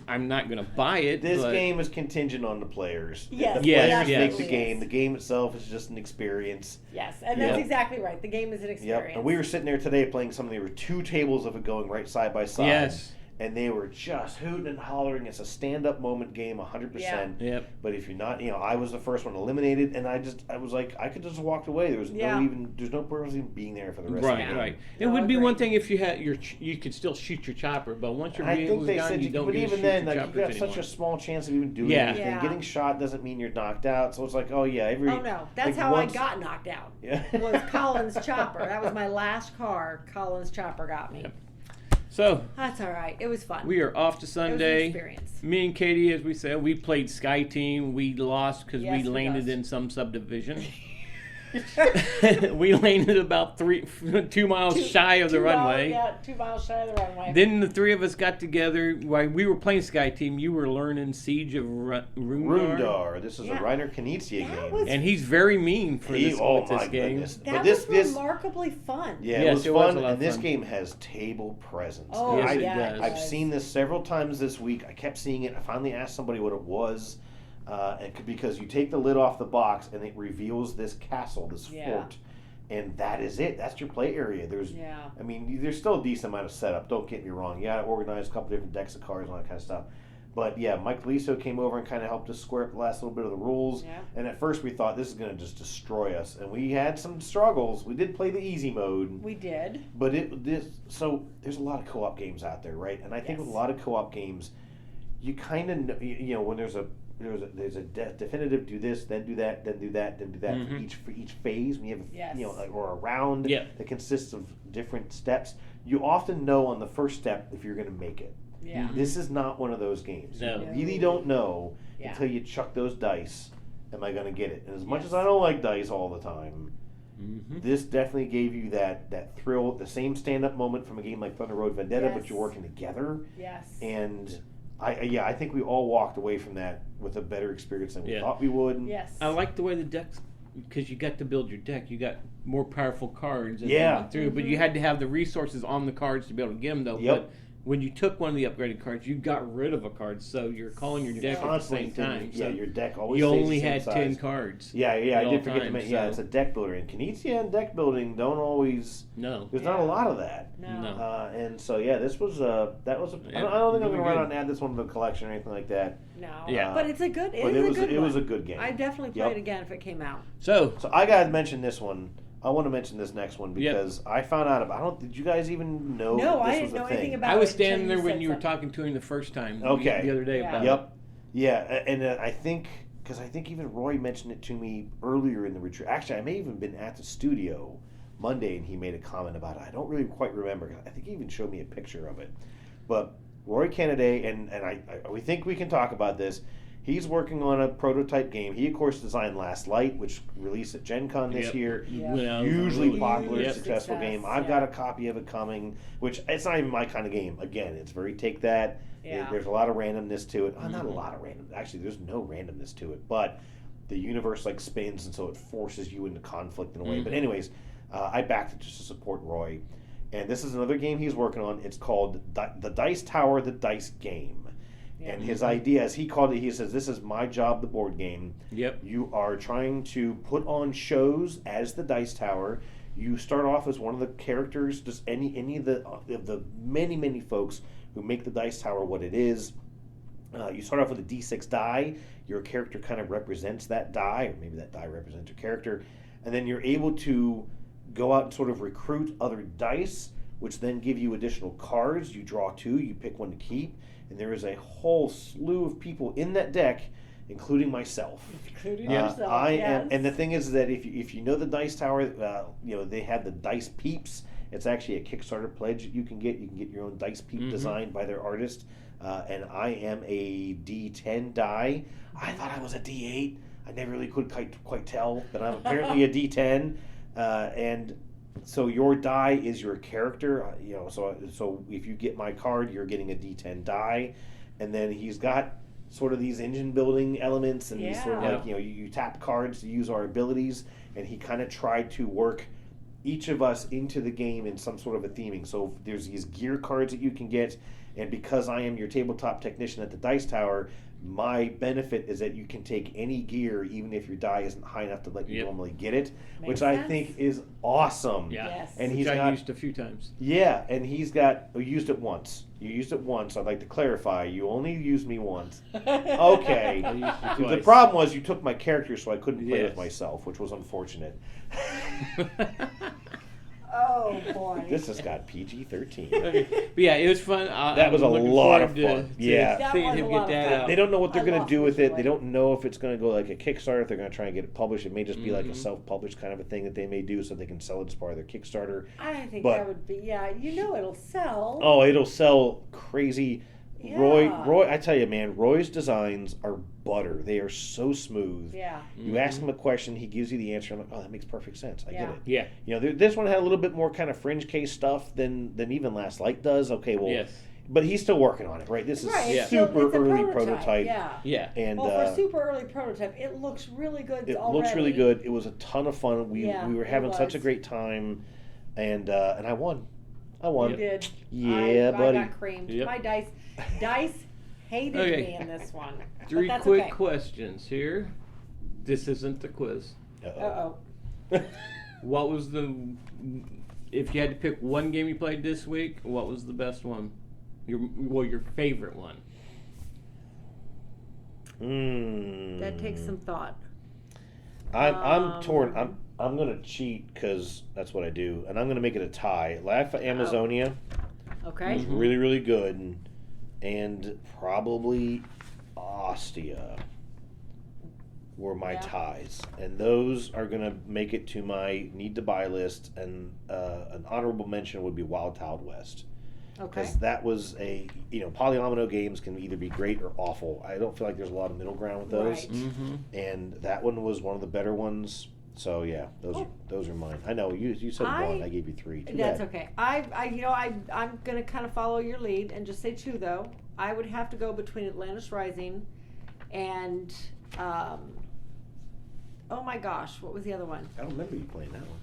I'm not gonna buy it. This but game is contingent on the players. Yes. The Yes, players yes. make the game. The game itself is just an experience. Yes, and that's Yep. exactly right. The game is an experience. Yep. And we were sitting there today playing something. There were two tables of it going right side by side. Yes. And they were just hooting and hollering. It's a stand-up moment game, 100%. Yep. But if you're not, I was the first one eliminated, and I was like, I could just have walked away. There's no purpose in being there for the rest of the game. Right. It No, would be agreed. one thing if you had you could still shoot your chopper, but once your I think vehicle's they gone, said you don't but get to even shoot then, your like, you got choppers such anymore. a small chance of even doing Yeah. anything. Yeah. Getting shot doesn't mean you're knocked out. So it's like, oh yeah, Oh no, that's like, how once- I got knocked out. Yeah. Was Colin's chopper. That was my last car. Colin's chopper got me. Yep. So That's all right. It was fun. we are off to It was Sunday. an experience. Me and Katie, as we said, we played Sky Team. We lost because Yes, we we landed lost. in some subdivision. We landed about 2 miles shy of the 2 miles, runway. Yeah, 2 miles shy of the runway. Then the three of us got together. While we were playing Sky Team, you were learning Siege of Rundar. Rundar. This is Yeah. a Reiner Knizia That game. was- And he's very mean for this, Oh with this my game. goodness! that But was this remarkably fun. yeah, Yes, it was fun, a lot and of this fun. game has table presence. Oh, Yes, I, it yeah, does. I've seen this several times this week. I kept seeing it. I finally asked somebody what it was, because you take the lid off the box and it reveals this castle, this Yeah. fort, and that is it. That's your play area. Yeah. I mean, there's still a decent amount of setup. Don't get me wrong. You got to organize a couple different decks of cards and all that kind of stuff. But yeah, Mike Liso came over and kind of helped us square up the last little bit of the rules. Yeah. And at first we thought this is going to just destroy us, and we had some struggles. We did play the easy mode. We did. But so there's a lot of co-op games out there, right? And I think Yes. with a lot of co-op games, you kind of when there's a definitive do this, then do that, then do that, then do that for each phase. When you have Yes. or a round that consists of different steps, you often know on the first step if you're going to make it. Yeah. This is not one of those games. No. You really don't know Yeah. until you chuck those dice. Am I going to get it? And as much Yes. as I don't like dice all the time, Mhm. this definitely gave you that thrill, the same stand-up moment from a game like Thunder Road Vendetta, but Yes. you're working together. Yes. And I think we all walked away from that with a better experience than we Yeah. thought we would. Yes. I like the way the decks, because you got to build your deck. You got more powerful cards as Yeah. you went through, but you had to have the resources on the cards to be able to get them, though. Yep. But when you took one of the upgraded cards, you got rid of a card, so you're calling your deck at the Constantly same time. thinking, So your deck always you stays only the same had size. 10 cards. Yeah, at I all did forget to times, mention. so- Yeah, it's a deck builder, and Knizia and deck building don't always. No. There's not a lot of that. No. And so yeah, this was that was. Yeah, I don't think I'm really gonna run good. out and add this one to the collection or anything like that. No. Yeah. But it's a good. But it was a good it was a one. good game. I definitely play Yep. it again if it came out. So, So I gotta mention this one. I want to mention this next one Yep. because I found out about. Did you guys even know? No, that this I was didn't know a thing? anything about I was it until standing there when said you were something. talking to him the first time. Okay. The other day Yeah. about it. Yep. Yeah, and I think because I think even Roy mentioned it to me earlier in the retreat. Actually, I may have even been at the studio Monday and he made a comment about it. I don't really quite remember. I think he even showed me a picture of it. But Roy Kennedy and we think we can talk about this. He's working on a prototype game. He of course designed Last Light, which released at Gen Con this Yep. year. Yeah. Well, Hugely really- popular, Yep. successful Success, game. I've yeah. got a copy of it coming, which it's not even my kind of game. Again, it's very take that. Yeah. There's a lot of randomness to it. Not a Mhm. lot of random. Actually, there's no randomness to it, but the universe like spins, and so it forces you into conflict in a way. But Mhm. anyways, I backed it just to support Roy, and this is another game he's working on. It's called the Dice Tower, the Dice Game. Yeah. And his idea, as he called it, he says, "This is my job, the board game. Yep. You are trying to put on shows as the Dice Tower. You start off as one of the characters, just any of the many folks who make the Dice Tower what it is. You start off with a D6 die. Your character kind of represents that die, or maybe that die represents your character, and then you're able to go out and sort of recruit other dice, which then give you additional cards. You draw 2, you pick one to keep, and there is a whole slew of people in that deck, including myself. Including Yeah. yourself. I yes. am, and the thing is that if you know the Dice Tower, they have the Dice Peeps. It's actually a Kickstarter pledge that you can get. You can get your own Dice Peep Mhm. designed by their artist. And I am a D10 die. I thought I was a D8. I never really could quite tell, but I'm apparently a D10, and so your die is your character. So if you get my card, you're getting a D10 die, and then he's got sort of these engine building elements, and these sort of like you tap cards to use our abilities, and he kind of tried to work each of us into the game in some sort of a theming. So there's these gear cards that you can get, and because I am your tabletop technician at the Dice Tower, my benefit is that you can take any gear even if your die isn't high enough to let you normally get it, which I think is awesome. Yeah. Yes. And Which I used a few times. Yeah, and he's got you used it once. You used it once. I'd like to clarify. You only used me once. Okay. I used it The twice. problem was you took my character, so I couldn't play with myself, which was unfortunate. Oh boy. This has got PG-13. Okay. But yeah, it was fun. That was a looking lot of forward fun. to Yeah. That seeing was him a get lot of that fun. out. They don't know what they're I going to love do with this it. They play. don't know if it's going to go like a Kickstarter, if they're going to try and get it published. It may just be like a self-published kind of a thing that they may do so they can sell it as part of their Kickstarter. I think But- that would be, it'll sell. Oh, it'll sell crazy. Yeah. Roy, I tell you, man, Roy's designs are butter. They are so smooth. Yeah. You ask him a question, he gives you the answer. I'm like, oh, that makes perfect sense. I get it. Yeah. This one had a little bit more kind of fringe case stuff than even Last Light does. Okay, well, Yes. but he's still working on it, right? This is Right, it's super it's a early prototype. Yeah. Yeah. And Well, for a super early prototype, it looks really good it already. looks really good. It was a ton of fun. We were it having such a was. great time, and I won. I won. You did. Yeah, buddy. I got creamed. Yep. My dice hated Okay. me in this one. Three but that's quick okay. questions here. This isn't the quiz. Uh-oh. What was if you had to pick one game you played this week, what was the best one? Your favorite one. That takes some thought. I'm torn. I'm gonna cheat because that's what I do, and I'm gonna make it a tie. Laugh at Amazonia Okay. was really really good, and probably Ostia were my ties, and those are gonna make it to my need to buy list. And an honorable mention would be Wild Wild West. Okay. Because that was polyomino games can either be great or awful. I don't feel like there's a lot of middle ground with those. Right. Mm-hmm. And that one was one of the better ones. So yeah, those are mine. I know you said one. I gave you three. Too That's bad. okay. I'm gonna kind of follow your lead and just say two though. I would have to go between Atlantis Rising and oh my gosh, what was the other one? I don't remember you playing that one.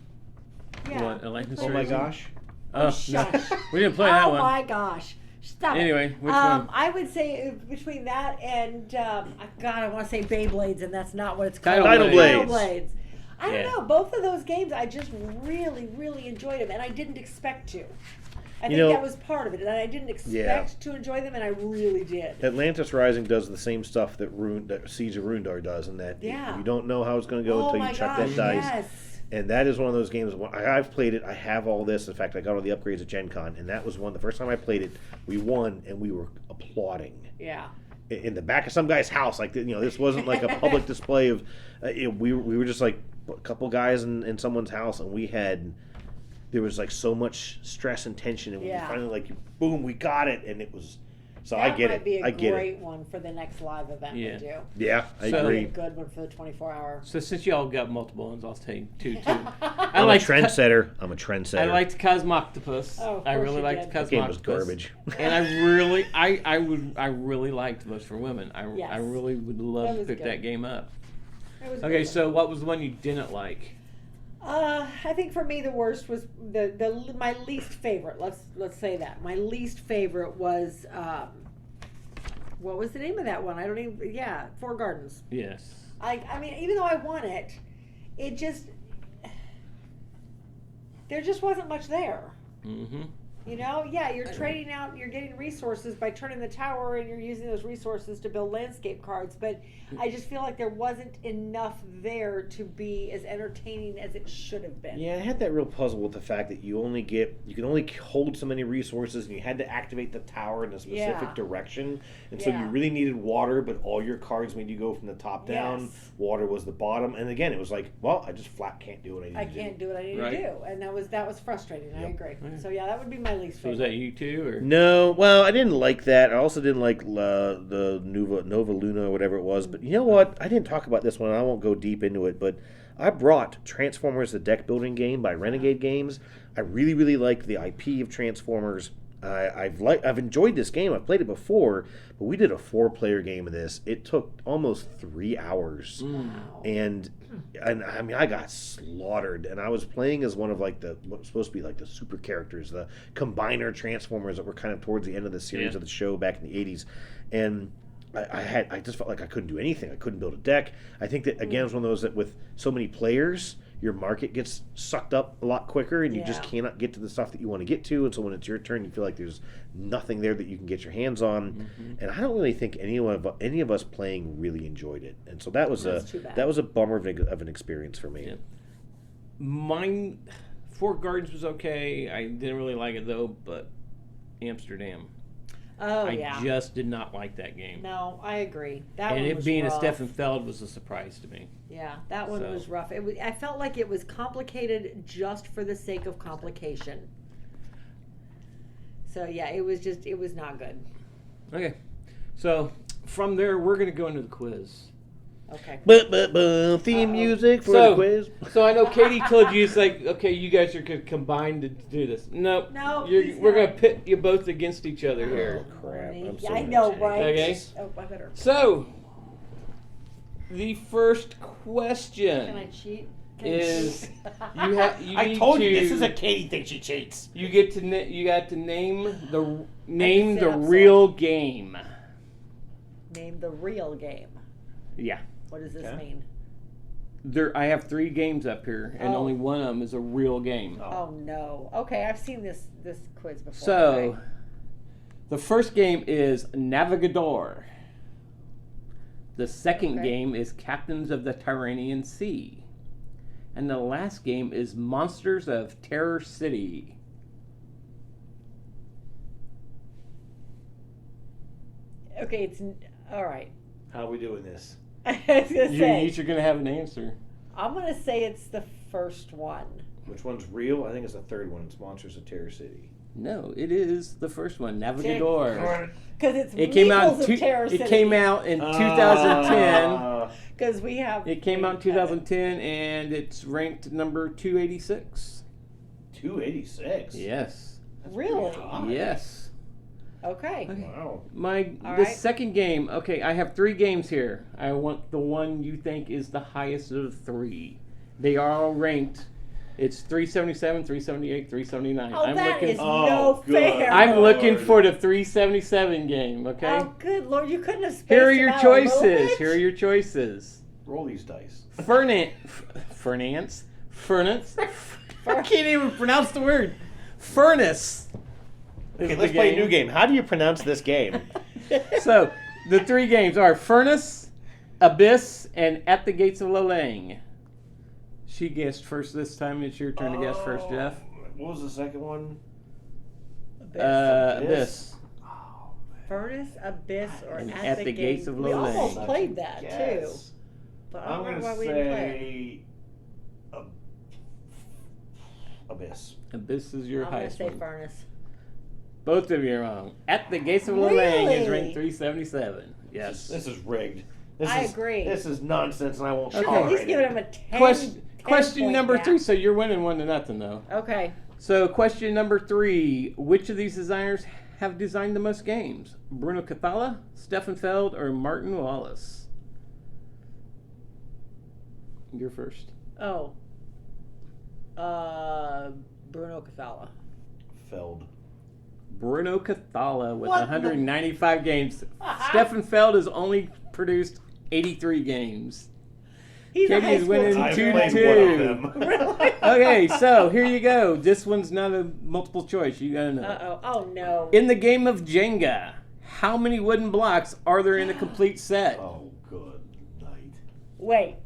Yeah. What, Atlantis Oh my Rising? gosh. Oh, shush. no. We didn't play that Oh one. my gosh. Stop it. Anyway, which one? I would say between that and I want to say Beyblades, and that's not what it's called. Tidal Blades. Blades. I don't Yeah. know. Both of those games, I just really, really enjoyed them, and I didn't expect to. I think know- that was part of it, and I didn't expect to enjoy them, and I really did. Atlantis Rising does the same stuff that Siege of Rundar does, in that you don't know how it's going to go Oh until my you check gosh, that dice. yes. And that is one of those games. I've played it. I have all this. In fact, I got all the upgrades at Gen Con, and that was one. The first time I played it, we won, and we were applauding Yeah. in the back of some guy's house. Like this wasn't like a public display of. We were just like a couple guys in someone's house, and there was like so much stress and tension, and we finally like boom, we got it, and it was. So That I get might it. be I a get great it. one for the next live event Yeah. we do. Yeah, I So- agree. A good one for the 24-hour. So since y'all got multiple ones, I'll take two too. I'm a trendsetter. I'm a trendsetter. I liked Cosmoctopus. Oh, of I course really you liked did. Cosmoctopus. That game was garbage. And I really liked Most for Women. I really would love That to was pick good. that game up. It was a Okay, good so one. what was the one you didn't like? I think for me the worst was my least favorite. Let's say that my least favorite was what was the name of that one? I don't even. Yeah, Four Gardens. Yes. I mean, even though I won it, it just there just wasn't much there. Mm-hmm. You know, you're trading out, you're getting resources by turning the tower, and you're using those resources to build landscape cards. But I just feel like there wasn't enough there to be as entertaining as it should have been. Yeah, I had that real puzzle with the fact that you can only hold so many resources, and you had to activate the tower in a specific direction, and so you really needed water, but all your cards made you go from the top down. Yes. Water was the bottom, and again, it was like, well, I just flat can't do what I need I to do. can't do what I need Right. to do, and that was frustrating. I Yep. agree. Yeah. So that would be my least So was favorite. that you too, or No, well, I didn't like that. I also didn't like the Nova Luna or whatever it was. But you know what? I didn't talk about this one. I won't go deep into it. But I brought Transformers: The Deck Building Game by Renegade Games. I really, really like the IP of Transformers. I've enjoyed this game. I've played it before, but we did a 4-player game of this. It took almost 3 hours, and I mean I got slaughtered. And I was playing as one of like what's supposed to be like the super characters, the combiner Transformers that were kind of towards the end of the series of the show back in the 80s, and I just felt like I couldn't do anything. I couldn't build a deck. I think that again it's one of those that with so many players, your market gets sucked up a lot quicker, and you just cannot get to the stuff that you want to get to. And so when it's your turn, you feel like there's nothing there that you can get your hands on. And I don't really think any of us playing really enjoyed it. And so that was a bummer of an experience for me. Yeah. Mine, Fort Gardens was okay. I didn't really like it though, but Amsterdam. Oh, I just did not like that game. No, I agree. That And one it was being rough. a Stefan Feld was a surprise to me. Yeah, that one So. was rough. I felt like it was complicated just for the sake of complication. So yeah, it was not good. Okay, so from there we're going to go into the quiz. Okay. Theme music for So- the quiz. So I know Katie told you it's like, okay, you guys are going to combine to do this. Nope. No, We're going to pit you both against each other here. Crap, I'm so I know, irritated. right? Okay. Oh, I better. So, the first question Can I cheat? Can I is cheat? you I need told to, you this is a Katie thing. She cheats. you got to name sit the up, so- real game. Name the real game. Yeah. What does this Okay. mean? I have 3 games up here, and Oh. only one of them is a real game. Oh no. Okay, I've seen this quiz before. So, Okay. the first game is Navigador. The second Okay. game is Captains of the Tyrrhenian Sea. And the last game is Monsters of Terror City. Okay, it's all right. How are we doing this? I was gonna You say. each are going to have an answer. I'm gonna say it's the first one. Which one's real? I think it's the third one. It's Monsters of Terror City. No, it is the first one, Navigador. Because it's It came out. Meeples of Terror City. It came out in 2010. Ah. Because we have. It came out in 2010, and it's ranked number 286. 286. Yes. Really? high. Yes. Okay. Wow. The right. second game. Okay, I have 3 games here. I want the one you think is the highest of the 3. They are all ranked. It's 377, 378, 379. Oh, that is Oh, no good. fair. I'm looking Lord. for the 377 game. Okay. Oh, good Lord! You couldn't have spaced Here are them your out a little choices. bit? Here are your choices. Roll these dice. Furnace. I can't even pronounce the word. Furnace. Okay, is let's the play a new game. How do you pronounce this game? So, the 3 games are Furnace, Abyss, and At the Gates of Lolang. She guessed first this time. It's your turn to guess first, Jeff. What was the second one? Abyss. Furnace, Abyss, or And at the Gates of We Lolang. almost played that too, Yes. but I I'm don't know going why to we didn't play say Abyss. Abyss is it. your I'm gonna highest say one. Furnace. Both of you are wrong. At the Gates of Lolang is Really? ranked 377. Yes. This is rigged. I agree. This is nonsense, and I won't Should Okay. have at tolerate least given it. him a 10. Question 10-point number gap. 3. So you're winning 1-0 though. Okay. So question number 3. Which of these designers have designed the most games? Bruno Cathala, Stefan Feld, or Martin Wallace? You're first. Oh. Bruno Cathala. Feld. Bruno Cathala with What 195 games. Stefan Feld has only produced 83 games. He's a Katie high is school winning I've teacher. played 2-2. one of them. Really? Okay, so here you go. This one's not a multiple choice. You gotta know. Uh-oh. Oh, no. In the game of Jenga, how many wooden blocks are there in a complete set? Oh, good night. Wait.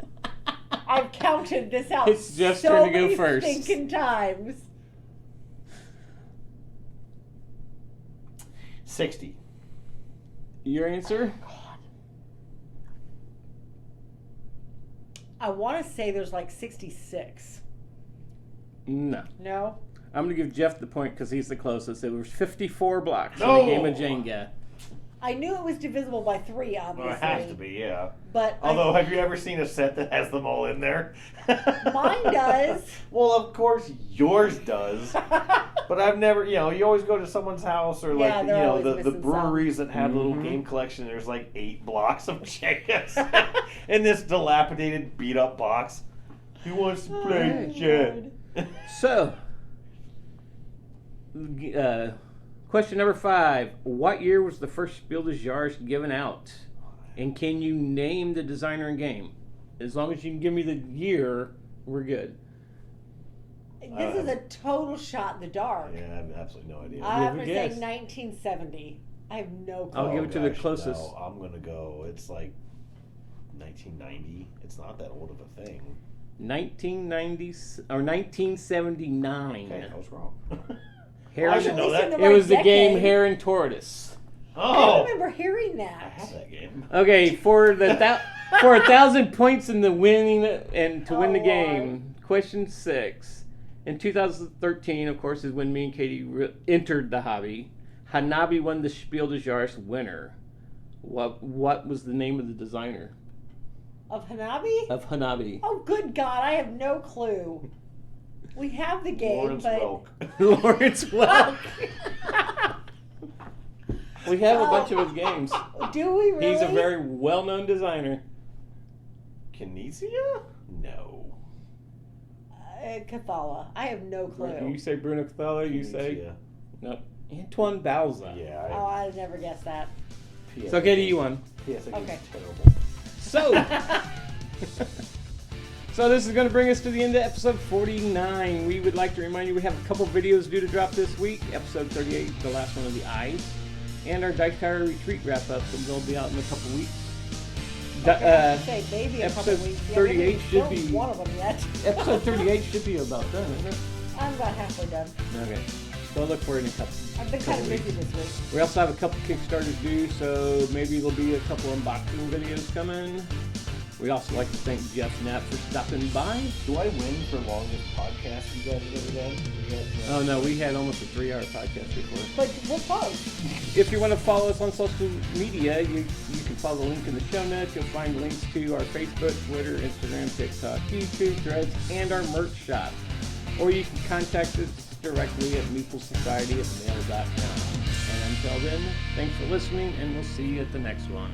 I've counted this out It's Jeff's so turn to go many first. stinking times. 60. Your answer? I want to say there's like 66. No. No? I'm going to give Jeff the point because he's the closest. It was 54 blocks in No! a game of Jenga. I knew it was divisible by 3, Well, obviously. it has to be, yeah. But Although, have you ever seen a set that has them all in there? Mine does. Well, of course, yours does. But I've never, you always go to someone's house or Yeah, like, they're always the missing breweries that have little Mhm. game collection. There's like 8 blocks of Jengas in this dilapidated, beat up box. Who wants to play Oh, Jet? So, question number 5. What year was the first Spiel des Jahres given out? And can you name the designer and game? As long as you can give me the year, we're good. This is a total shot in the dark. Yeah, I have absolutely no idea. I'm Give a going to say guess. 1970. I have no clue. I'll give it to the gosh, closest. No, I'm going to go, it's like 1990. It's not that old of a thing. 1990 or 1979. Okay, I was wrong. Hare- I should know that. It was the game decade. Hare and Tortoise. I Oh! remember hearing I that. have that game. Okay, for 1,000 points in the winning and to win the Oh, game. Question 6. In 2013, of course, is when me and Katie entered the hobby. Hanabi won the Spiel des Jahres winner. What was the name of the designer Of Hanabi? of Hanabi? Oh, good God, I have no clue. We have the game, Lawrence but... Welk. Lawrence Welk. We have a bunch of his games. Do we really? He's a very well-known designer. Kinesia? No. Cathala. I have no clue. You say Bruno Cathala, you say... Kinesia. No. Antoine Balza. Yeah. Oh, I'd never guess that. So, Katie, you won. Yes, I Okay. terrible. So... So this is going to bring us to the end of episode 49. We would like to remind you we have a couple videos due to drop this week. Episode 38, the last one of the eyes. And our Dice Tower Retreat wrap-up, and they'll be out in a couple weeks. Okay, I was gonna say maybe a couple episode weeks. Yeah, 38 we haven't should filmed be- one of them yet. Episode 38 should be about done, isn't it? I'm about halfway done. Okay. So look for it in a couple. I've been kind of couple busy weeks. this week. We also have a couple Kickstarters due, so maybe there'll be a couple unboxing videos coming. We also like to thank Jeff Knapp for stopping by. Do I win for longest podcast you guys have ever done? Oh no, we had almost a 3-hour podcast before. But we're close. If you want to follow us on social media, you can follow the link in the show notes. You'll find links to our Facebook, Twitter, Instagram, TikTok, YouTube, Threads, and our merch shop. Or you can contact us directly at meeplesociety@mail.com. And until then, thanks for listening, and we'll see you at the next one.